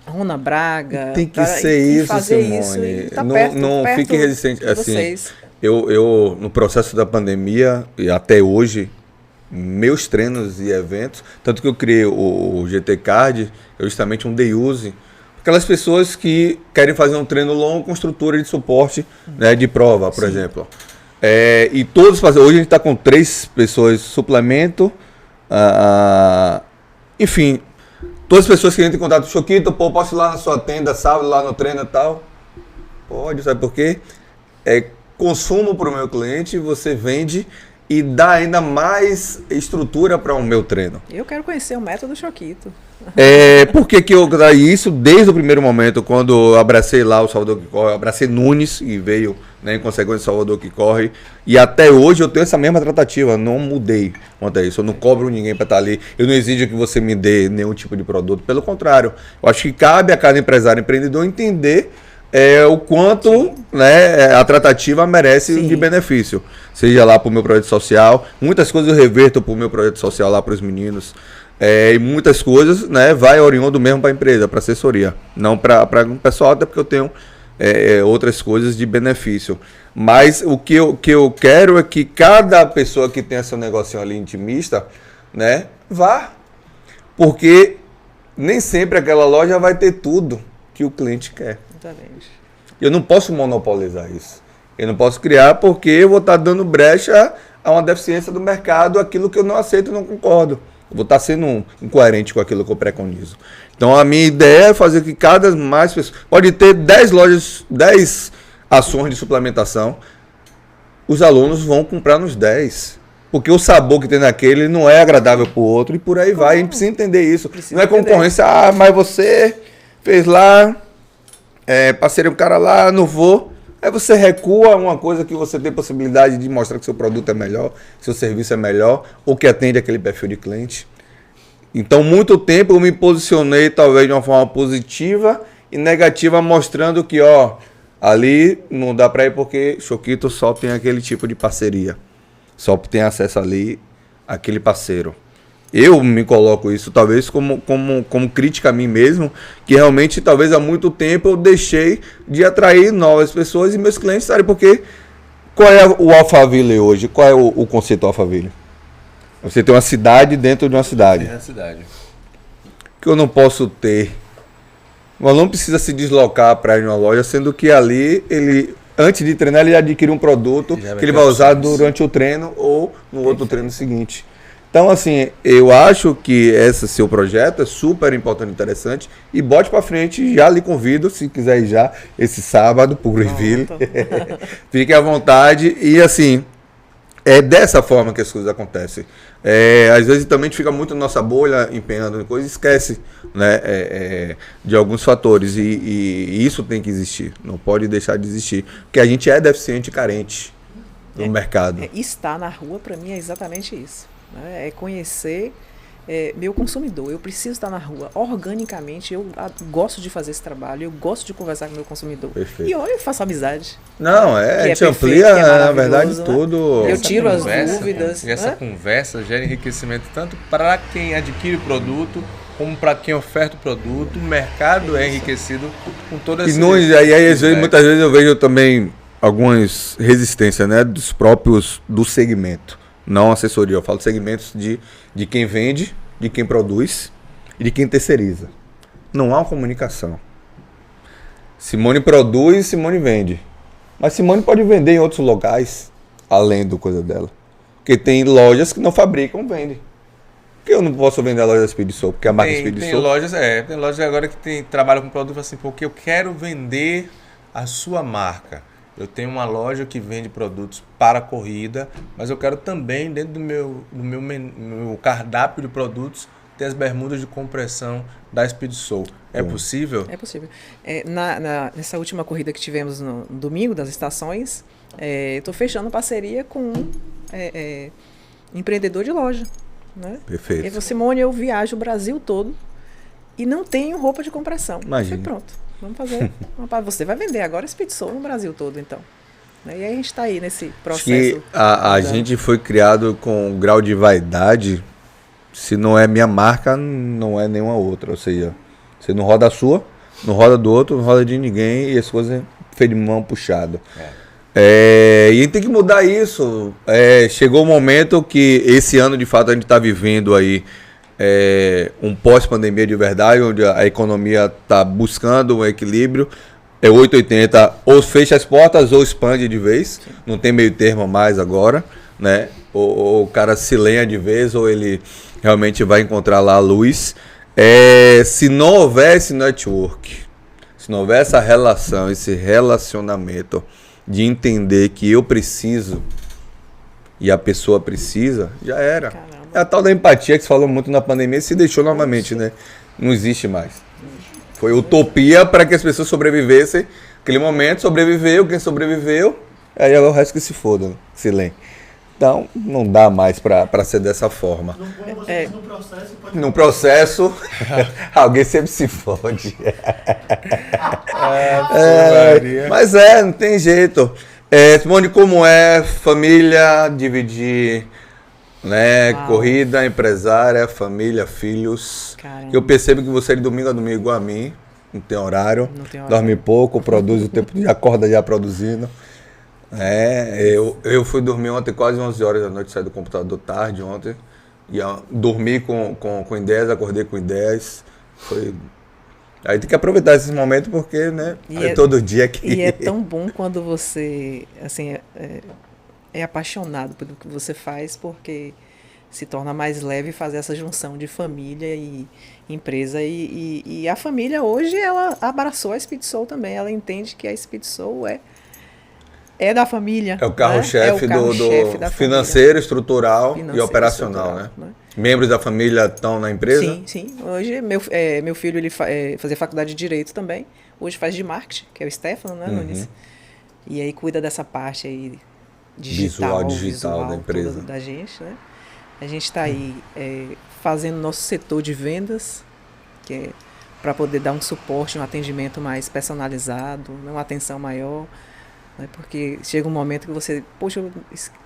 Rona Braga. Tem que ser isso, fazer Simone. isso e tá não perto fique resistente. de Assim, vocês. eu, no processo da pandemia e até hoje, meus treinos e eventos, tanto que eu criei o GT Card, é justamente um day use, aquelas pessoas que querem fazer um treino longo com estrutura de suporte, né, de prova, por exemplo. E todos fazem. Hoje a gente está com 3 pessoas suplemento, enfim, todas as pessoas que entram em contato com o Choquito, pô, posso ir lá na sua tenda sábado, lá no treino e tal? Pode, sabe por quê? É consumo para o meu cliente, você vende e dá ainda mais estrutura para o meu treino. Eu quero conhecer o método Choquito. Por que eu traí isso desde o primeiro momento, quando eu abracei lá o Salvador que Corre, eu abracei Nunes e veio, né, em consequência o Salvador que Corre, e até hoje eu tenho essa mesma tratativa, não mudei quanto a isso, eu não cobro ninguém para estar ali, eu não exijo que você me dê nenhum tipo de produto, pelo contrário, eu acho que cabe a cada empresário, empreendedor entender o quanto, né, a tratativa merece de benefício, seja lá para o meu projeto social, muitas coisas eu reverto para o meu projeto social lá para os meninos, e muitas coisas, né, vai oriundo mesmo para a empresa, para assessoria, não para o pessoal, até porque eu tenho outras coisas de benefício. Mas o que eu quero é que cada pessoa que tenha seu negocinho ali intimista, né, vá. Porque nem sempre aquela loja vai ter tudo que o cliente quer. Exatamente. Eu não posso monopolizar isso. Eu não posso criar porque eu vou estar dando brecha a uma deficiência do mercado, aquilo que eu não aceito e não concordo. Eu vou estar sendo incoerente com aquilo que eu preconizo. Então a minha ideia é fazer que cada mais pessoas... Pode ter 10 lojas, 10 ações de suplementação. Os alunos vão comprar nos 10. Porque o sabor que tem naquele não é agradável para o outro e por aí vai. A gente precisa entender isso. Não é concorrência. Mas você fez lá, parceiro um cara lá, não vou. Aí você recua uma coisa que você tem possibilidade de mostrar que seu produto é melhor, seu serviço é melhor, ou que atende aquele perfil de cliente. Então, muito tempo eu me posicionei talvez de uma forma positiva e negativa, mostrando que, ali não dá para ir porque Choquito só tem aquele tipo de parceria. Só tem acesso ali àquele parceiro. Eu me coloco isso talvez como crítica a mim mesmo, que realmente talvez há muito tempo eu deixei de atrair novas pessoas e meus clientes, sabe? Porque qual é o Alphaville hoje? Qual é o conceito Alphaville? Você tem uma cidade dentro de uma cidade. É a cidade. Que eu não posso ter. O aluno precisa se deslocar para ir numa loja, sendo que ali ele, antes de treinar, ele adquire um produto que ele vai usar durante o treino ou no outro treino seguinte. Então, assim, eu acho que esse seu projeto é super importante e interessante. E bote para frente, já lhe convido, se quiser ir já, esse sábado, para o Greenville. Fique à vontade. E, assim, é dessa forma que as coisas acontecem. Às vezes também a gente fica muito na nossa bolha, empenhando em coisas, esquece, né, de alguns fatores. E isso tem que existir, não pode deixar de existir. Porque a gente é deficiente e carente no mercado. Estar na rua, para mim, é exatamente isso. É conhecer meu consumidor. Eu preciso estar na rua organicamente. Eu gosto de fazer esse trabalho. Eu gosto de conversar com o meu consumidor. Perfeito. E olha, eu faço amizade. Não, a gente amplia, na verdade, tudo. Eu tiro as dúvidas. E essa conversa gera enriquecimento tanto para quem adquire o produto, como para quem oferta o produto. O mercado é enriquecido com todas essas coisas. E aí, às vezes, muitas vezes eu vejo também algumas resistências, né, dos próprios do segmento. Não assessoria, eu falo segmentos de quem vende, de quem produz e de quem terceiriza. Não há uma comunicação. Simone produz, Simone vende. Mas Simone pode vender em outros locais, além do coisa dela. Porque tem lojas que não fabricam, vendem. Porque eu não posso vender a loja da Speed Soul, porque a marca Speed Soul... Tem lojas agora que trabalham com produto assim, porque eu quero vender a sua marca. Eu tenho uma loja que vende produtos para corrida, mas eu quero também, dentro do meu cardápio de produtos, ter as bermudas de compressão da Speed Soul. É possível? É possível. Nessa última corrida que tivemos no domingo, das estações, estou fechando parceria com um empreendedor de loja. Né? Perfeito. Ele falou, Simone, eu viajo o Brasil todo e não tenho roupa de compressão. Imagina. Eu falei, pronto, vamos fazer. Você vai vender agora Speed Soul no Brasil todo, então. E aí a gente está aí nesse processo. Que a gente foi criado com um grau de vaidade. Se não é minha marca, não é nenhuma outra. Ou seja, você não roda a sua, não roda do outro, não roda de ninguém, e as coisas feitas de mão puxado. E a gente tem que mudar isso. Chegou o momento que esse ano, de fato, a gente está vivendo aí um pós-pandemia de verdade, onde a economia está buscando um equilíbrio. 880, ou fecha as portas ou expande de vez. Sim. Não tem meio termo mais agora, né? Ou o cara se lenha de vez, ou ele realmente vai encontrar lá a luz. Se não houver esse network, se não houver essa relação, esse relacionamento de entender que eu preciso e a pessoa precisa, já era. Caramba. É a tal da empatia que se falou muito na pandemia, se deixou novamente, né? Não existe mais. Foi utopia para que as pessoas sobrevivessem. Naquele momento, sobreviveu, quem sobreviveu, aí é o resto que se foda, se lê. Então, não dá mais para ser dessa forma. No processo, alguém sempre se fode. Mas não tem jeito. Simone, como é família, dividir, né? Corrida, empresária, família, filhos. Caramba. Eu percebo que você de domingo a domingo igual a mim, não tem horário, dorme pouco, produz o tempo de acorda já produzindo. Eu fui dormir ontem quase 11 horas da noite, saí do computador tarde ontem, e dormi com ideias, acordei com ideias. Aí tem que aproveitar esses momentos porque, né, todo dia que... E é tão bom quando você, assim, é apaixonado pelo que você faz, porque se torna mais leve fazer essa junção de família e empresa. E a família hoje, ela abraçou a Speed Soul também. Ela entende que a Speed Soul é da família. É o carro-chefe do financeiro, estrutural e operacional, né? Membros da família estão na empresa? Sim. Hoje, meu filho ele fazia faculdade de Direito também. Hoje faz de marketing, que é o Stefano, né, Nunes? E aí cuida dessa parte aí digital da empresa. Da gente, né? A gente está aí fazendo nosso setor de vendas, que é para poder dar um suporte, um atendimento mais personalizado, uma atenção maior. Porque chega um momento que você, poxa, eu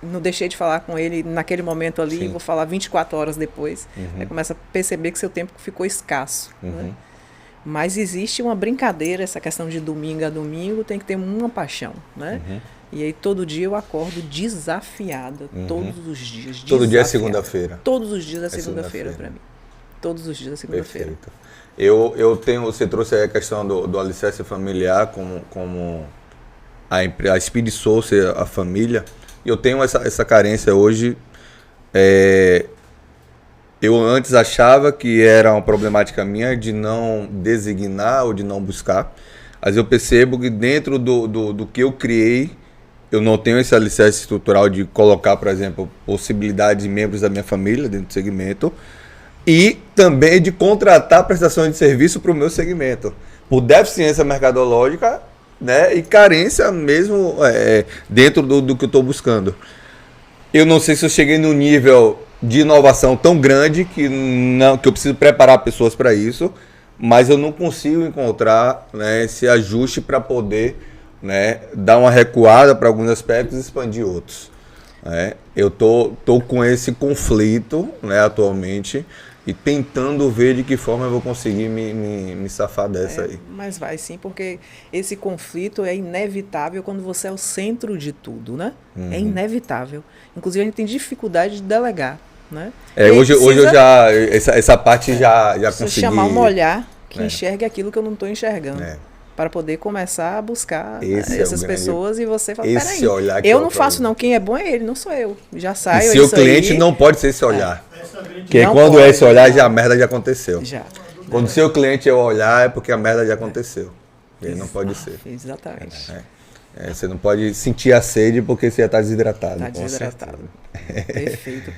não deixei de falar com ele naquele momento ali, Sim. Vou falar 24 horas depois. Aí começa a perceber que seu tempo ficou escasso. Né? Mas existe uma brincadeira, essa questão de domingo a domingo, tem que ter uma paixão. Né? E aí todo dia eu acordo desafiada, todos os dias. Todo dia é segunda-feira. Todos os dias é segunda-feira para mim. Todos os dias é segunda-feira. Perfeito. Eu tenho, você trouxe aí a questão do alicerce familiar como a Speed Soul ser a família. Eu tenho essa carência hoje. Eu antes achava que era uma problemática minha de não designar ou de não buscar. Mas eu percebo que dentro do que eu criei, eu não tenho esse alicerce estrutural de colocar, por exemplo, possibilidade de membros da minha família dentro do segmento. E também de contratar prestação de serviço para o meu segmento. Por deficiência mercadológica, né, e carência mesmo dentro do que eu estou buscando. Eu não sei se eu cheguei no nível de inovação tão grande que eu preciso preparar pessoas para isso, mas eu não consigo encontrar, né, esse ajuste para poder, né, dar uma recuada para alguns aspectos e expandir outros. Eu tô com esse conflito, né, atualmente, e tentando ver de que forma eu vou conseguir me safar dessa aí. Mas vai sim, porque esse conflito é inevitável quando você é o centro de tudo, né? É inevitável. Inclusive, a gente tem dificuldade de delegar, né? Hoje eu já... Essa parte já consegui... chamar um olhar que enxergue aquilo que eu não estou enxergando. Para poder começar a buscar essas pessoas e você fala, peraí, eu não faço não, quem é bom é ele, não sou eu. Já saio. E seu cliente não pode ser esse olhar. Porque quando é esse olhar, a merda já aconteceu. Quando o seu cliente é o olhar, é porque a merda já aconteceu. Ele não pode ser. Exatamente. Você não pode sentir a sede porque você já está desidratado. Está desidratado. Perfeito.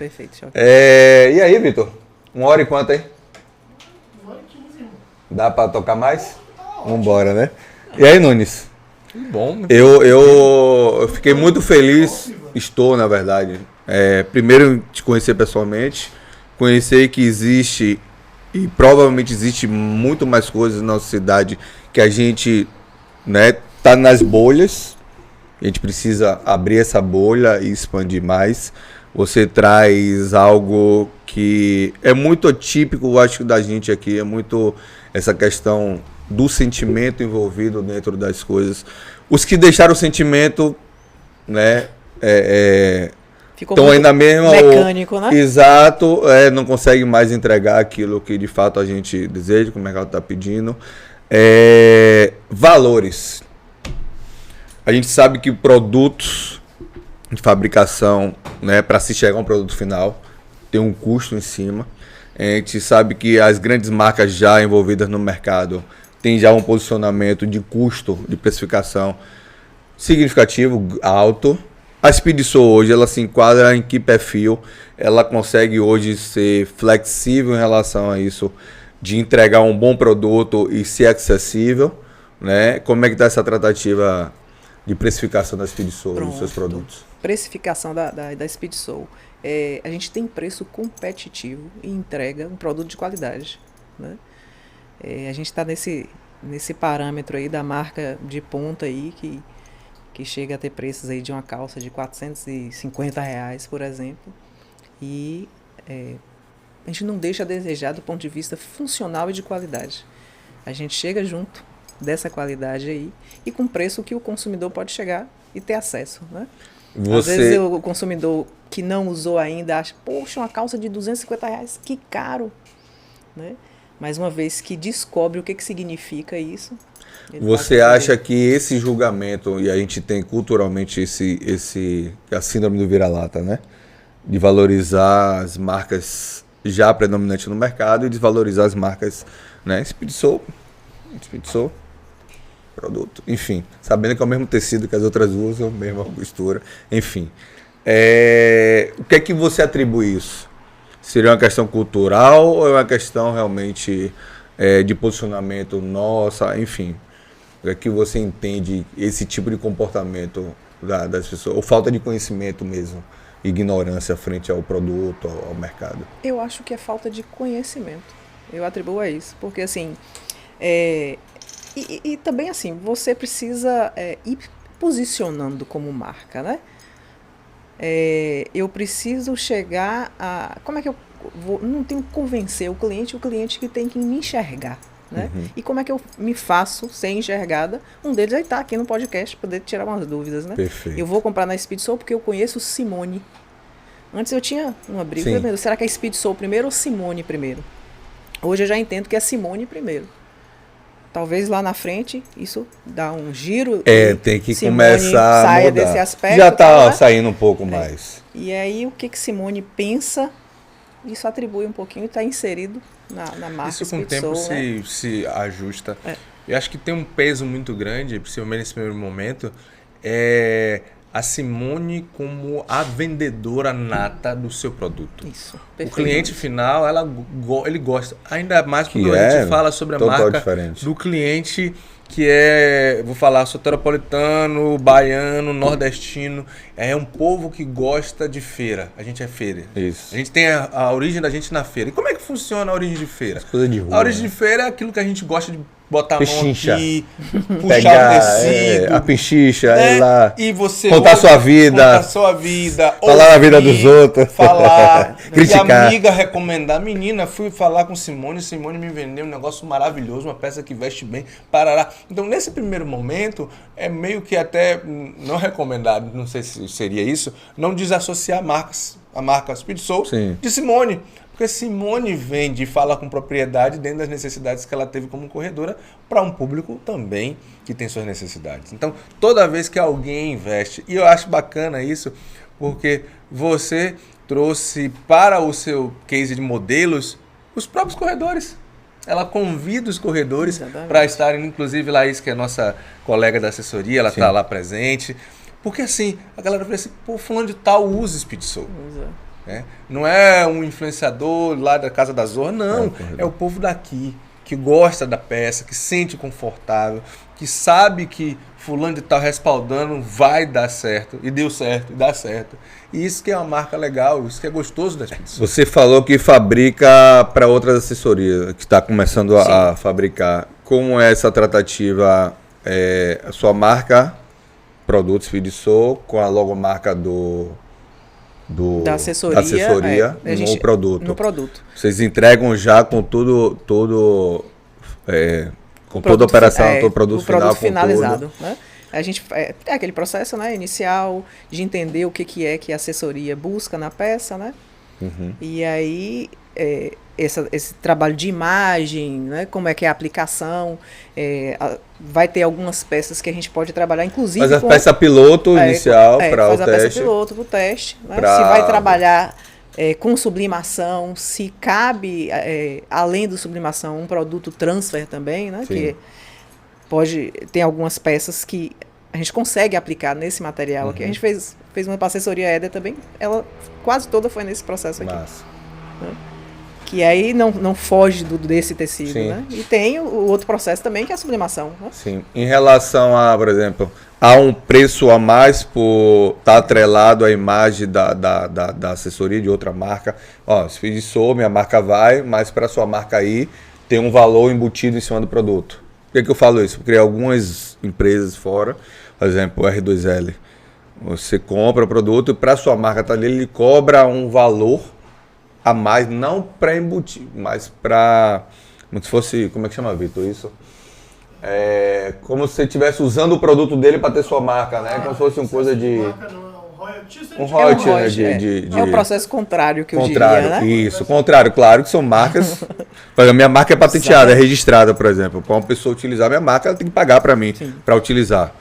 E aí, Vitor? 1 hora e quanto aí? Dá pra tocar mais? Vambora, né? E aí, Nunes? Bom. Eu fiquei muito feliz, estou, na verdade. Primeiro, te conhecer pessoalmente, conhecer que existe, e provavelmente existe muito mais coisas na nossa cidade que a gente, né, tá nas bolhas. A gente precisa abrir essa bolha e expandir mais. Você traz algo que é muito atípico, eu acho, da gente aqui. É muito essa questão do sentimento envolvido dentro das coisas. Os que deixaram o sentimento, né, Ficou estão ainda mesmo mecânico, né? Exato, não consegue mais entregar aquilo que de fato a gente deseja, que o mercado está pedindo. Valores. A gente sabe que produtos de fabricação, né, para se chegar a um produto final, tem um custo em cima. A gente sabe que as grandes marcas já envolvidas no mercado têm já um posicionamento de custo, de precificação significativo, alto. A Speed Soul hoje, ela se enquadra em que perfil? Ela consegue hoje ser flexível em relação a isso, de entregar um bom produto e ser acessível, né? Como é que está essa tratativa de precificação da Speed Soul, dos seus produtos? Precificação da Speed Soul. A gente tem preço competitivo e entrega um produto de qualidade, né? A gente está nesse parâmetro aí da marca de ponta aí que chega a ter preços aí de uma calça de R$450, por exemplo. E a gente não deixa a desejar do ponto de vista funcional e de qualidade. A gente chega junto dessa qualidade aí e com preço que o consumidor pode chegar e ter acesso, né? Às vezes o consumidor que não usou ainda acha, poxa, uma calça de R$250, que caro, né? Mas uma vez que descobre o que significa isso... Você acha que esse julgamento, e a gente tem culturalmente a síndrome do vira-lata, né? De valorizar as marcas já predominantes no mercado e desvalorizar as marcas, né? Speed Soul, produto, enfim, sabendo que é o mesmo tecido que as outras usam, mesma costura, enfim. O que é que você atribui isso? Seria uma questão cultural ou é uma questão realmente de posicionamento nossa, enfim? O que é que você entende esse tipo de comportamento das pessoas? Ou falta de conhecimento mesmo, ignorância frente ao produto, ao mercado? Eu acho que é falta de conhecimento. Eu atribuo a isso, porque assim... E também assim, você precisa ir posicionando como marca, né? Eu preciso chegar a... Como é que eu vou... Não tenho que convencer o cliente que tem que me enxergar, né? Uhum. E como é que eu me faço ser enxergada? Um deles aí tá aqui no podcast, poder tirar umas dúvidas, né? Perfeito. Eu vou comprar na Speed Soul porque eu conheço Simone. Antes eu tinha uma briga, Sim. falei, será que é Speed Soul primeiro ou Simone primeiro? Hoje eu já entendo que é Simone primeiro. Talvez lá na frente isso dá um giro. Tem que Simone começar a saia mudar. desse aspecto. Já está né? saindo um pouco mais. E aí o que Simone pensa, isso atribui um pouquinho e está inserido na marca. Isso com o Speed tempo Soul, se ajusta. É. Eu acho que tem um peso muito grande, principalmente nesse primeiro momento, a Simone como a vendedora nata do seu produto. Isso, O cliente final, ele gosta. Ainda mais Que quando a gente fala sobre a total marca diferente. do cliente que vou falar, soteropolitano, baiano, nordestino. É um povo que gosta de feira. A gente é feira. Isso. A gente tem a origem da gente na feira. E como é que funciona a origem de feira? Coisa de rua, A origem né? de feira é aquilo que a gente gosta de botar a mão Pechincha. aqui, puxar Pegar o tecido. a pechincha, né? ir lá, E você contar sua vida, contar sua vida, falar a vida ouvir, dos outros, falar, criticar. E a amiga recomendar. Menina, fui falar com Simone me vendeu um negócio maravilhoso, uma peça que veste bem, parará. Então, nesse primeiro momento, é meio que até não recomendado, não sei se seria isso, não desassociar a marca Speed Soul Sim. de Simone. Porque Simone vende e fala com propriedade dentro das necessidades que ela teve como corredora para um público também que tem suas necessidades. Então, toda vez que alguém investe, e eu acho bacana isso, porque você trouxe para o seu case de modelos os próprios corredores. Ela convida os corredores para estarem, inclusive Laís, que é nossa colega da assessoria, ela está lá presente. Porque assim, a galera fala assim, pô, fulano de tal usa Speed Soul. Não é um influenciador lá da Casa da Zorra, não. É o povo daqui. que gosta da peça, que se sente confortável, que sabe que fulano de tal respaldando vai dar certo, e deu certo, e dá certo. E isso que é uma marca legal, isso que é gostoso da expedição. Você falou que fabrica para outras assessorias, que está começando a fabricar. Como é essa tratativa? A sua marca, Produtos Fidiçô, com a logomarca da assessoria no produto. No produto. Vocês entregam já com tudo com toda a operação, todo o produto final, finalizado, né? A gente é aquele processo, né, inicial de entender o que é que a assessoria busca na peça, né? Uhum. E aí esse trabalho de imagem, né, como é que é a aplicação, vai ter algumas peças que a gente pode trabalhar, inclusive faz a peça piloto inicial para o teste. Faz a peça piloto para o teste, né? Se vai trabalhar com sublimação, se cabe, além do sublimação, um produto transfer também, né? Sim. Que tem algumas peças que a gente consegue aplicar nesse material aqui. A gente fez uma para a assessoria Éder também, ela quase toda foi nesse processo aqui. Massa. Né? Que aí não foge desse tecido, Sim. né? E tem o outro processo também, que é a sublimação. Né? Sim. Em relação a, por exemplo, há um preço a mais por estar atrelado à imagem da assessoria de outra marca. Ó, se Fidiçô, minha marca vai, mas para sua marca aí tem um valor embutido em cima do produto. Por que eu falo isso? Porque algumas empresas fora, por exemplo, o R2L, você compra o produto e para sua marca tá ali, ele cobra um valor a mais, não para embutir, mas para, como se fosse, como é que chama, Vitor, isso? Como se você estivesse usando o produto dele para ter sua marca, né? Como se fosse uma coisa de... Um royalty, né? É o processo contrário que eu diria, né? Isso, contrário, claro que são marcas... A minha marca é patenteada, é registrada, por exemplo. Para uma pessoa utilizar minha marca, ela tem que pagar para mim, para utilizar.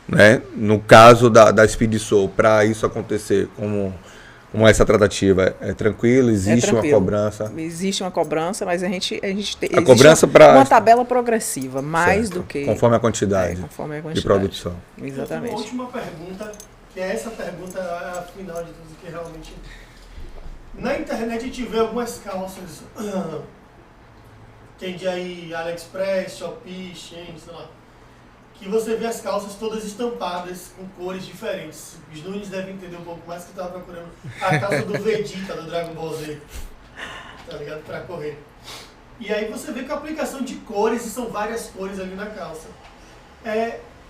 Né? No caso da Fidiçô, para isso acontecer, como essa tratativa é tranquilo, existe uma cobrança. Existe uma cobrança, mas a gente tem a cobrança uma tabela progressiva, mais certo, do que conforme a quantidade de produção. Exatamente. Uma última pergunta, que é essa pergunta é a final de tudo, que realmente na internet a gente vê algumas calças, tem de aí AliExpress, Shopee, Shein, sei lá, que você vê as calças todas estampadas com cores diferentes. Os Nunes devem entender um pouco mais, que eu estava procurando a calça do Vegeta, do Dragon Ball Z, tá ligado? Pra correr. E aí você vê com a aplicação de cores, e são várias cores ali na calça.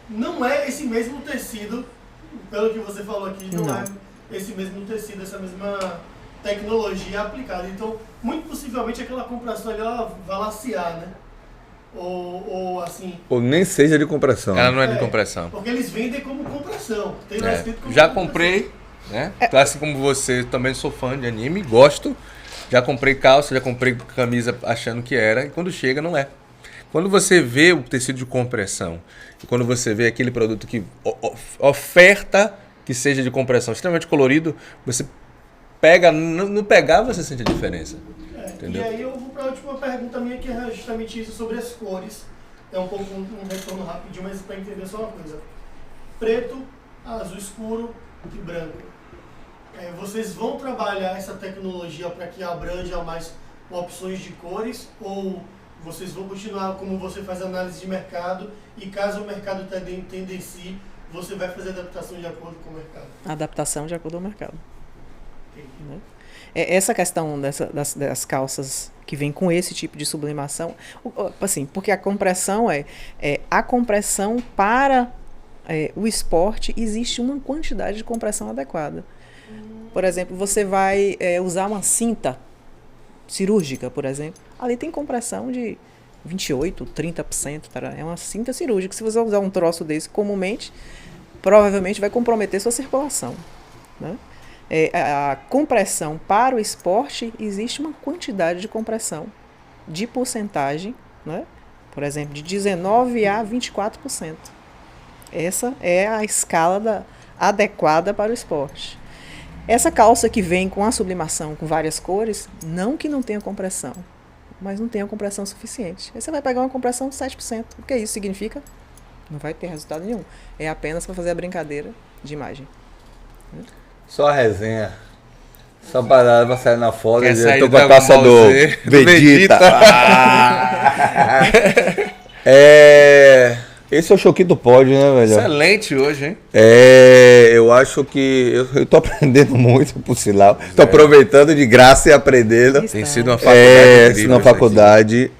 Não é esse mesmo tecido, pelo que você falou aqui, não é esse mesmo tecido, essa mesma tecnologia aplicada. Então, muito possivelmente aquela compressão ali, ela vai lacear, né? Ou assim... Ou nem seja de compressão. Ela não é de compressão. Porque eles vendem como compressão. Tem lá escrito como já compressão. comprei, né? Assim como você, também sou fã de anime, gosto. Já comprei calça, já comprei camisa achando que era, e quando chega não é. Quando você vê o tecido de compressão, e quando você vê aquele produto que oferta que seja de compressão extremamente colorido, você pega, no pegar você sente a diferença. Entendeu? E aí eu vou para a última pergunta minha, que é justamente isso sobre as cores. É um pouco um retorno rapidinho, mas para entender só uma coisa. Preto, azul escuro e branco. Vocês vão trabalhar essa tecnologia para que abranja mais opções de cores, ou vocês vão continuar como você faz análise de mercado, e caso o mercado tendencie, você vai fazer adaptação de acordo com o mercado? Adaptação de acordo com o mercado. Né? Essa questão das calças que vem com esse tipo de sublimação, assim, porque a compressão a compressão para o esporte, existe uma quantidade de compressão adequada. Por exemplo, você vai usar uma cinta cirúrgica, por exemplo, ali tem compressão de 28%, 30%, é uma cinta cirúrgica. Se você usar um troço desse comumente, provavelmente vai comprometer sua circulação, né? A compressão para o esporte, existe uma quantidade de compressão de porcentagem, né? Por exemplo, de 19% a 24%. Essa é a escala adequada para o esporte. Essa calça que vem com a sublimação com várias cores, não que não tenha compressão, mas não tenha compressão suficiente. Aí você vai pegar uma compressão de 7%. O que isso significa? Não vai ter resultado nenhum. É apenas para fazer a brincadeira de imagem. Só a resenha. Só pra sair na foto, Quer eu sair tô do com a taça Dragon do Ball Z, do Vegeta. Vegeta. Esse é o Choquito Pod, né, velho? Excelente hoje, hein? Eu acho que eu tô aprendendo muito, por sinal. Tô aproveitando de graça e aprendendo. Tem sido uma faculdade incrível. Na faculdade,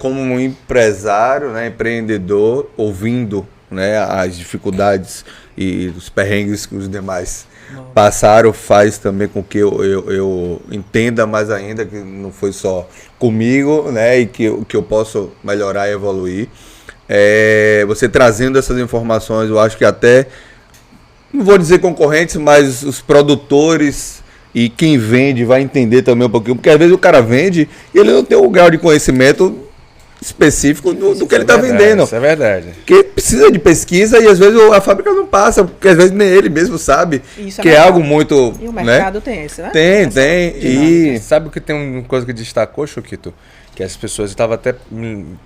como um empresário, né, empreendedor, ouvindo, né, as dificuldades e os perrengues que os demais passaram, faz também com que eu entenda mais ainda que não foi só comigo, né, e que eu posso melhorar e evoluir. Você trazendo essas informações, eu acho que até, não vou dizer concorrentes, mas os produtores e quem vende vai entender também um pouquinho, porque às vezes o cara vende e ele não tem o grau de conhecimento específico do que ele está vendendo. Isso é verdade. Porque precisa de pesquisa e às vezes a fábrica não passa, porque às vezes nem ele mesmo sabe, que é algo muito... E o mercado tem esse, né? Tem. E sabe o que tem uma coisa que destacou, Choquito? Que as pessoas, eu estava até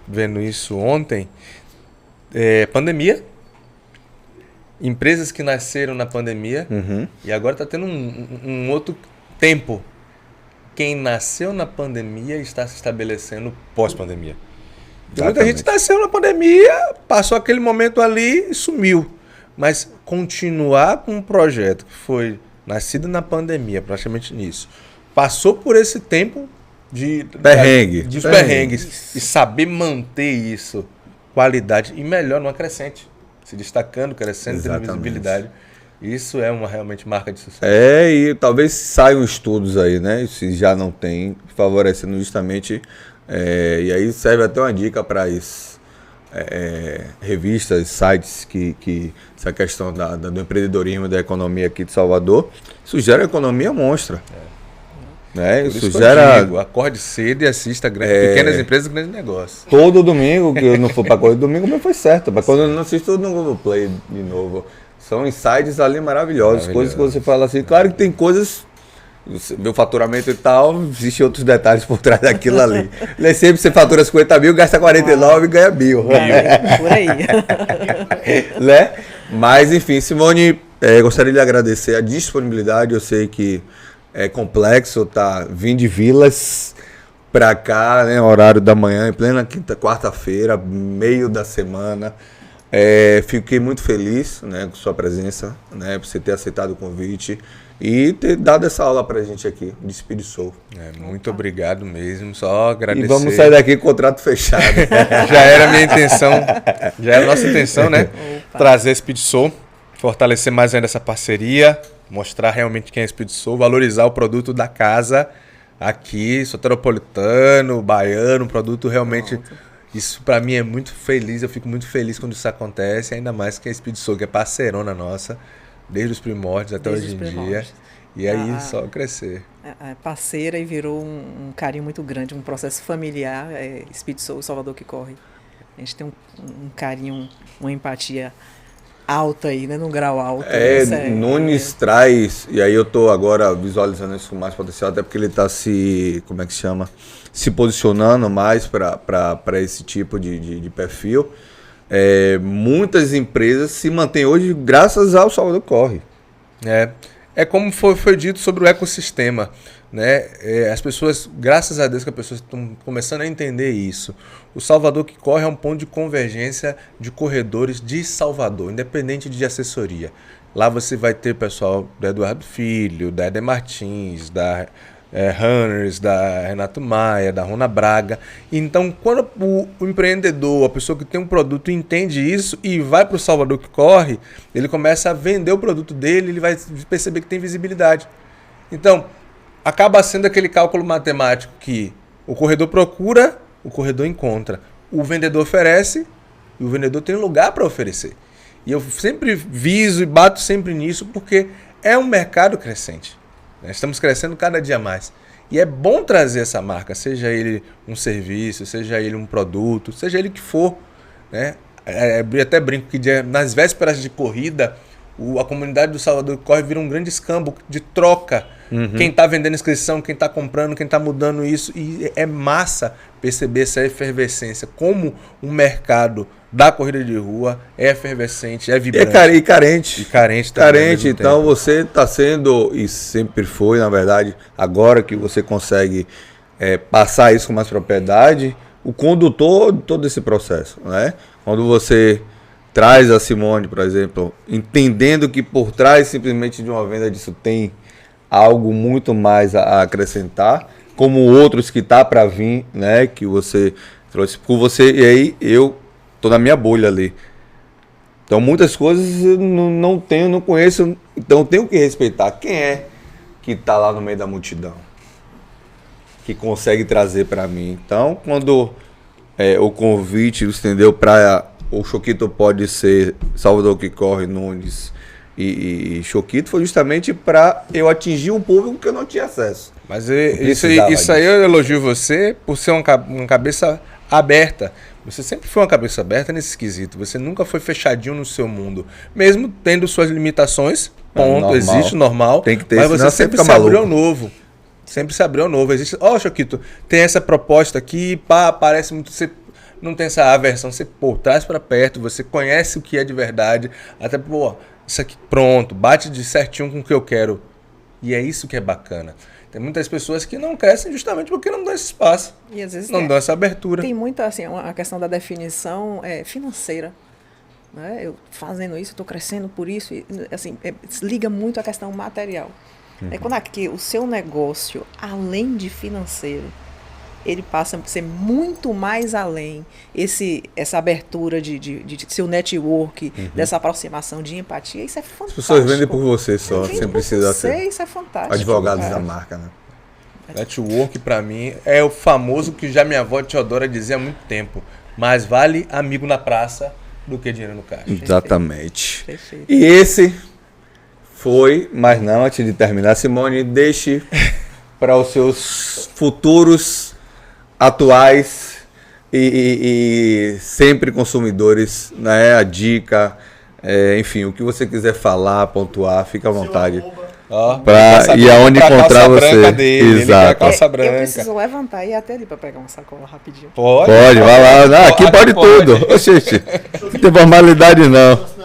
vendo isso ontem, pandemia, empresas que nasceram na pandemia e agora está tendo um outro tempo. Quem nasceu na pandemia está se estabelecendo pós-pandemia. Muita gente nasceu na pandemia, passou aquele momento ali e sumiu. Mas continuar com um projeto que foi nascido na pandemia, praticamente nisso, passou por esse tempo de perrengues e saber manter isso, qualidade e melhor, numa crescente, se destacando, crescendo, tendo visibilidade. Isso é uma realmente marca de sucesso. E talvez saiam estudos aí, né? Se já não tem, favorecendo justamente. E aí serve até uma dica para as revistas, sites que essa questão do empreendedorismo, da economia aqui de Salvador, isso gera economia monstra. Né? Isso gera. Acorde cedo e assista pequenas empresas, grandes negócios. Todo domingo, que eu não for para correr domingo, mas foi certo. Mas quando eu não assisto no Google Play de novo. São insights ali maravilhosos, coisas que você fala assim. Claro que tem coisas, meu faturamento e tal, existem outros detalhes por trás daquilo ali. Nem sempre você fatura 50 mil, gasta 49 e ganha 1.000. Por aí. Né? Mas, enfim, Simone, gostaria de agradecer a disponibilidade. Eu sei que é complexo, tá vindo de Vilas pra cá, né? Horário da manhã, em plena quarta-feira, meio da semana. Fiquei muito feliz, né, com sua presença, né, por você ter aceitado o convite e ter dado essa aula pra gente aqui, de Speed Soul. Muito obrigado mesmo, só agradecer. E vamos sair daqui com o contrato fechado. Já era a minha intenção, já era a nossa intenção, né? Trazer Speed Soul, fortalecer mais ainda essa parceria, mostrar realmente quem é Speed Soul, valorizar o produto da casa aqui, soteropolitano, baiano, um produto realmente... Isso pra mim é muito feliz, eu fico muito feliz quando isso acontece, ainda mais que a Speed Soul, que é parceirona nossa, desde os primórdios até hoje em dia. E aí só crescer. É parceira e virou um carinho muito grande, um processo familiar, Speed Soul, Salvador que corre. A gente tem um carinho, uma empatia alta aí, né? Num grau alto. Nunes traz, e aí eu tô agora visualizando isso com mais potencial, até porque ele tá se posicionando mais para esse tipo de perfil. Muitas empresas se mantêm hoje graças ao Salvador Corre. Como foi dito sobre o ecossistema, né? As pessoas, graças a Deus que as pessoas estão começando a entender isso. O Salvador que Corre é um ponto de convergência de corredores de Salvador, independente de assessoria. Lá você vai ter pessoal do Eduardo Filho, da Eder Martins, da Runners, da Renato Maia, da Rona Braga. Então, quando o empreendedor, a pessoa que tem um produto, entende isso e vai para o Salvador que Corre, ele começa a vender o produto dele, ele vai perceber que tem visibilidade. Então, acaba sendo aquele cálculo matemático que o corredor procura, o corredor encontra. O vendedor oferece e o vendedor tem um lugar para oferecer. E eu sempre viso e bato sempre nisso porque é um mercado crescente. Estamos crescendo cada dia mais. E é bom trazer essa marca, seja ele um serviço, seja ele um produto, seja ele o que for. Né? Eu até brinco que nas vésperas de corrida, a comunidade do Salvador que Corre vira um grande escambo de troca. Quem está vendendo inscrição, quem está comprando, quem está mudando isso. E é massa perceber essa efervescência. Como o mercado da corrida de rua é efervescente, é vibrante. E carente. E carente também. Carente, então você está sendo, e sempre foi, na verdade, agora que você consegue passar isso com mais propriedade, o condutor de todo esse processo, né? Quando você traz a Simone, por exemplo, entendendo que por trás simplesmente de uma venda disso tem algo muito mais a acrescentar, como outros que tá para vir, né? Que você trouxe por você, e aí eu tô na minha bolha ali. Então muitas coisas eu não tenho, não conheço, então tenho que respeitar quem é que tá lá no meio da multidão, que consegue trazer para mim. Então quando o convite, entendeu, para o Choquito pode ser Salvador que Corre, Nunes e Choquito, foi justamente para eu atingir um público que eu não tinha acesso. Mas isso aí eu elogio você por ser uma cabeça aberta. Você sempre foi uma cabeça aberta nesse esquisito. Você nunca foi fechadinho no seu mundo. Mesmo tendo suas limitações, ponto, existe, normal. Tem que ter, mas você sempre se abriu ao novo. Sempre se abriu ao novo. Existe, Choquito, tem essa proposta aqui, parece muito... Você não tem essa aversão, você traz para perto, você conhece o que é de verdade. Até, isso aqui, pronto, bate de certinho com o que eu quero. E é isso que é bacana. Tem muitas pessoas que não crescem justamente porque não dão esse espaço. E às vezes não dão essa abertura. Tem muito assim, a questão da definição financeira. Né? Eu fazendo isso, estou crescendo por isso. E, assim, liga muito à questão material. Quando aqui o seu negócio, além de financeiro, ele passa a ser muito mais além. Essa abertura de seu network, dessa aproximação de empatia, isso é fantástico. As pessoas vendem por você só, sem precisar ser isso é fantástico. Advogados da marca, né? Network, pra mim, é o famoso que já minha avó Teodora dizia há muito tempo. Mais vale amigo na praça do que dinheiro no caixa. Exatamente. Perfeito. E esse foi, mas não, antes de terminar, Simone, deixe para os seus futuros atuais e sempre consumidores, né? A dica, enfim, o que você quiser falar, pontuar, fica à vontade. E aonde encontrar você. Dele, exato. Calça branca. Eu preciso levantar e ir até ali para pegar uma sacola rapidinho. Pode, vai lá. Não, aqui pode tudo. Oxente, não tem formalidade não.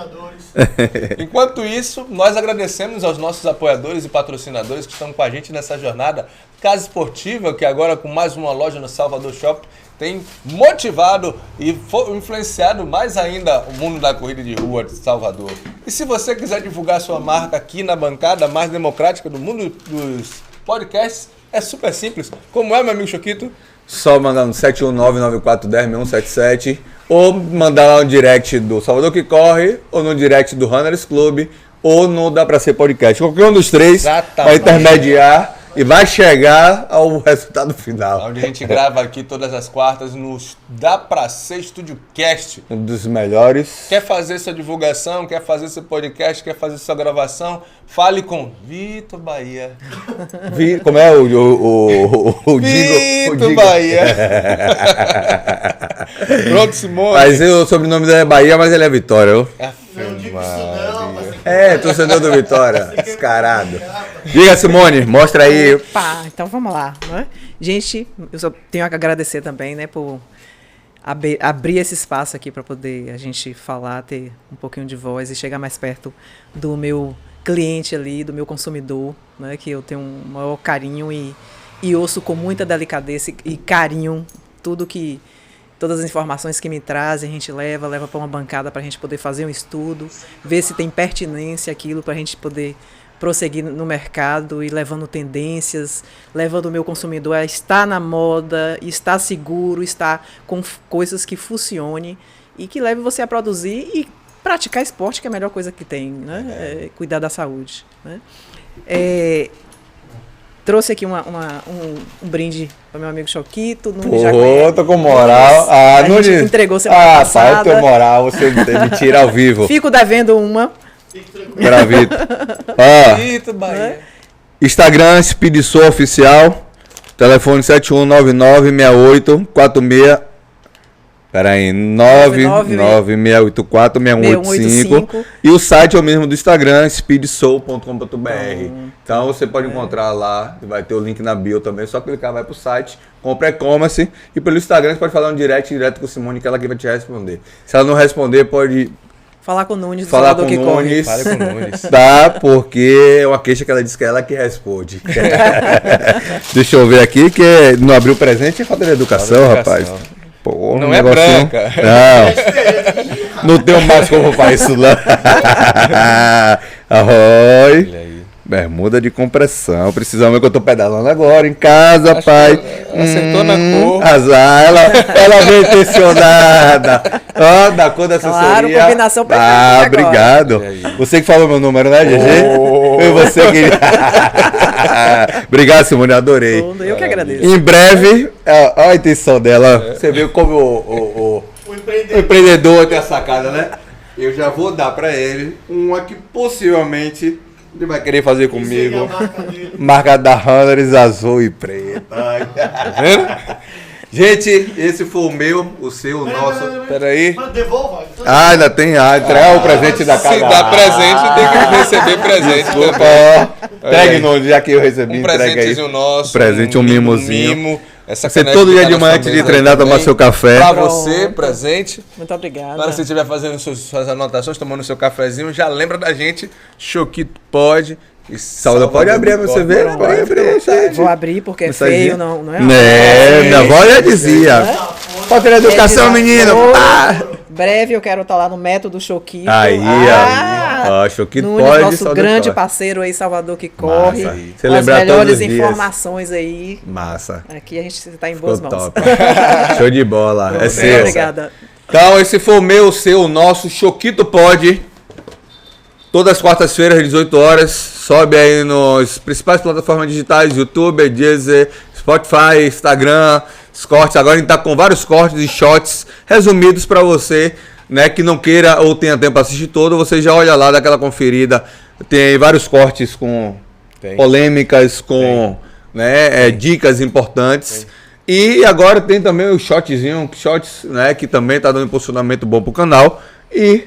Enquanto isso, nós agradecemos aos nossos apoiadores e patrocinadores que estão com a gente nessa jornada Casa Esportiva, que agora com mais uma loja no Salvador Shop tem motivado e influenciado mais ainda o mundo da corrida de rua de Salvador. E se você quiser divulgar sua marca aqui na bancada mais democrática do mundo dos podcasts, é super simples. Como é, meu amigo Choquito? Só mandar no 719-9410-6177 ou mandar lá no direct do Salvador que Corre ou no direct do Runners Club ou no Dá Pra Ser Podcast. Qualquer um dos três vai intermediar e vai chegar ao resultado final. Onde a gente grava aqui todas as quartas no Dá Pra Ser Studio Cast. Um dos melhores. Quer fazer sua divulgação, quer fazer seu podcast, quer fazer sua gravação? Fale com Vitor Bahia. Como é o Vitor Bahia. Pronto, Simone. Mas o sobrenome dele é Bahia, mas ele é Vitória. Não digo isso não. Torcedor do Vitória. Descarado. Diga, Simone, mostra aí. Opa, então vamos lá. Né? Gente, eu só tenho que agradecer também, né, por abrir esse espaço aqui para poder a gente falar, ter um pouquinho de voz e chegar mais perto do meu cliente ali, do meu consumidor, né, que eu tenho um maior carinho e ouço com muita delicadeza e carinho todas as informações que me trazem, a gente leva para uma bancada para a gente poder fazer um estudo, ver se tem pertinência aquilo para a gente poder prosseguir no mercado e levando tendências, levando o meu consumidor a estar na moda, estar seguro, estar com coisas que funcionem e que leve você a produzir e praticar esporte, que é a melhor coisa que tem, né? Cuidar da saúde. Né? Trouxe aqui um brinde para meu amigo Choquito. Tô com moral. A gente entregou semana passada. Pai, eu tenho moral, você me tira ao vivo. Fico devendo uma. Para Vitor. Vitor Bahia. Instagram, Speedsou Oficial. Telefone 7199-6846. Peraí, 996846185. E o site é o mesmo do Instagram, speedsoul.com.br. Então você pode encontrar lá, vai ter o link na bio também, só clicar, vai pro site, compra e-commerce. E pelo Instagram você pode falar um direto com a Simone, que ela que vai te responder. Se ela não responder, pode... Falar com o Nunes, falar com o Nunes. Fale com o Nunes. Tá, porque é uma queixa que ela disse que é ela que responde. Deixa eu ver aqui, que não abriu presente é falta de educação, rapaz. Pô, não é branca. Não tenho mais como fazer isso lá. Arroi. Olha aí. Bermuda de compressão. Precisamos que eu tô pedalando agora em casa, Acho pai. Acertou na cor. Azar, ela veio intencionada. Ó, da cor da assessoria. Claro, combinação perfeita agora. Obrigado. Você que falou meu número, né, GG? Foi você que... Obrigado, Simone, adorei. Eu que agradeço. Em breve, olha a intenção dela. Você viu como o empreendedor tem a sacada, né? Eu já vou dar pra ele uma que possivelmente ele vai querer fazer comigo. Marca da Hunters, azul e preta. Tá vendo? Gente, esse foi o meu, o seu, o nosso. Peraí. Devolva. Ainda tem. Entregar o presente da casa. Se dá presente, tem que receber presente. Desculpa, ó. Pegue no já que eu recebi. Um presentezinho nosso. Presente, um mimozinho. Essa você todo dia de manhã antes de treinar, tomar seu café. Pra você, presente. Muito obrigada. Agora, se você estiver fazendo suas anotações, tomando seu cafezinho, já lembra da gente. Choquito pode. Sauda, pode abrir pra você ver? Pode abrir. Vou abrir porque é feio, não é? Minha avó já dizia. Falta de educação, menino. Breve eu quero estar lá no Método Choquito. Aí. Choquito Nunes, pode. Nosso grande parceiro aí, Salvador, que corre. Você as lembrar melhores todos os dias. informações aí. Massa. Aqui a gente está em boas mãos. Top. Show de bola. É seu. Obrigada. Então, esse foi o meu, o seu, o nosso Choquito Pod. Todas as quartas-feiras, às 18 horas. Sobe aí nas principais plataformas digitais: YouTube, Deezer, Spotify, Instagram, os cortes. Agora a gente tá com vários cortes e shots resumidos para você, né, que não queira ou tenha tempo para assistir todo. Você já olha lá, dá aquela conferida. Tem vários cortes com polêmicas, com dicas importantes. E agora tem também o shots, né, que também tá dando um impulsionamento bom pro canal. E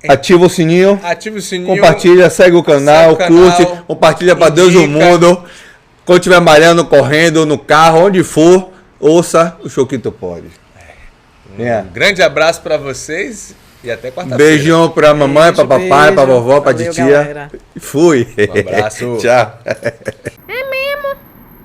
ativa o sininho. Ativa o sininho. Compartilha, segue o canal, curte, compartilha para Deus e o mundo. Quando estiver malhando, correndo, no carro, onde for, ouça o Choquito Pod. Grande abraço para vocês e até quarta-feira. Beijão pra mamãe, pra papai, pra vovó, pra Valeu, titia. galera. Fui. Um abraço. Tchau.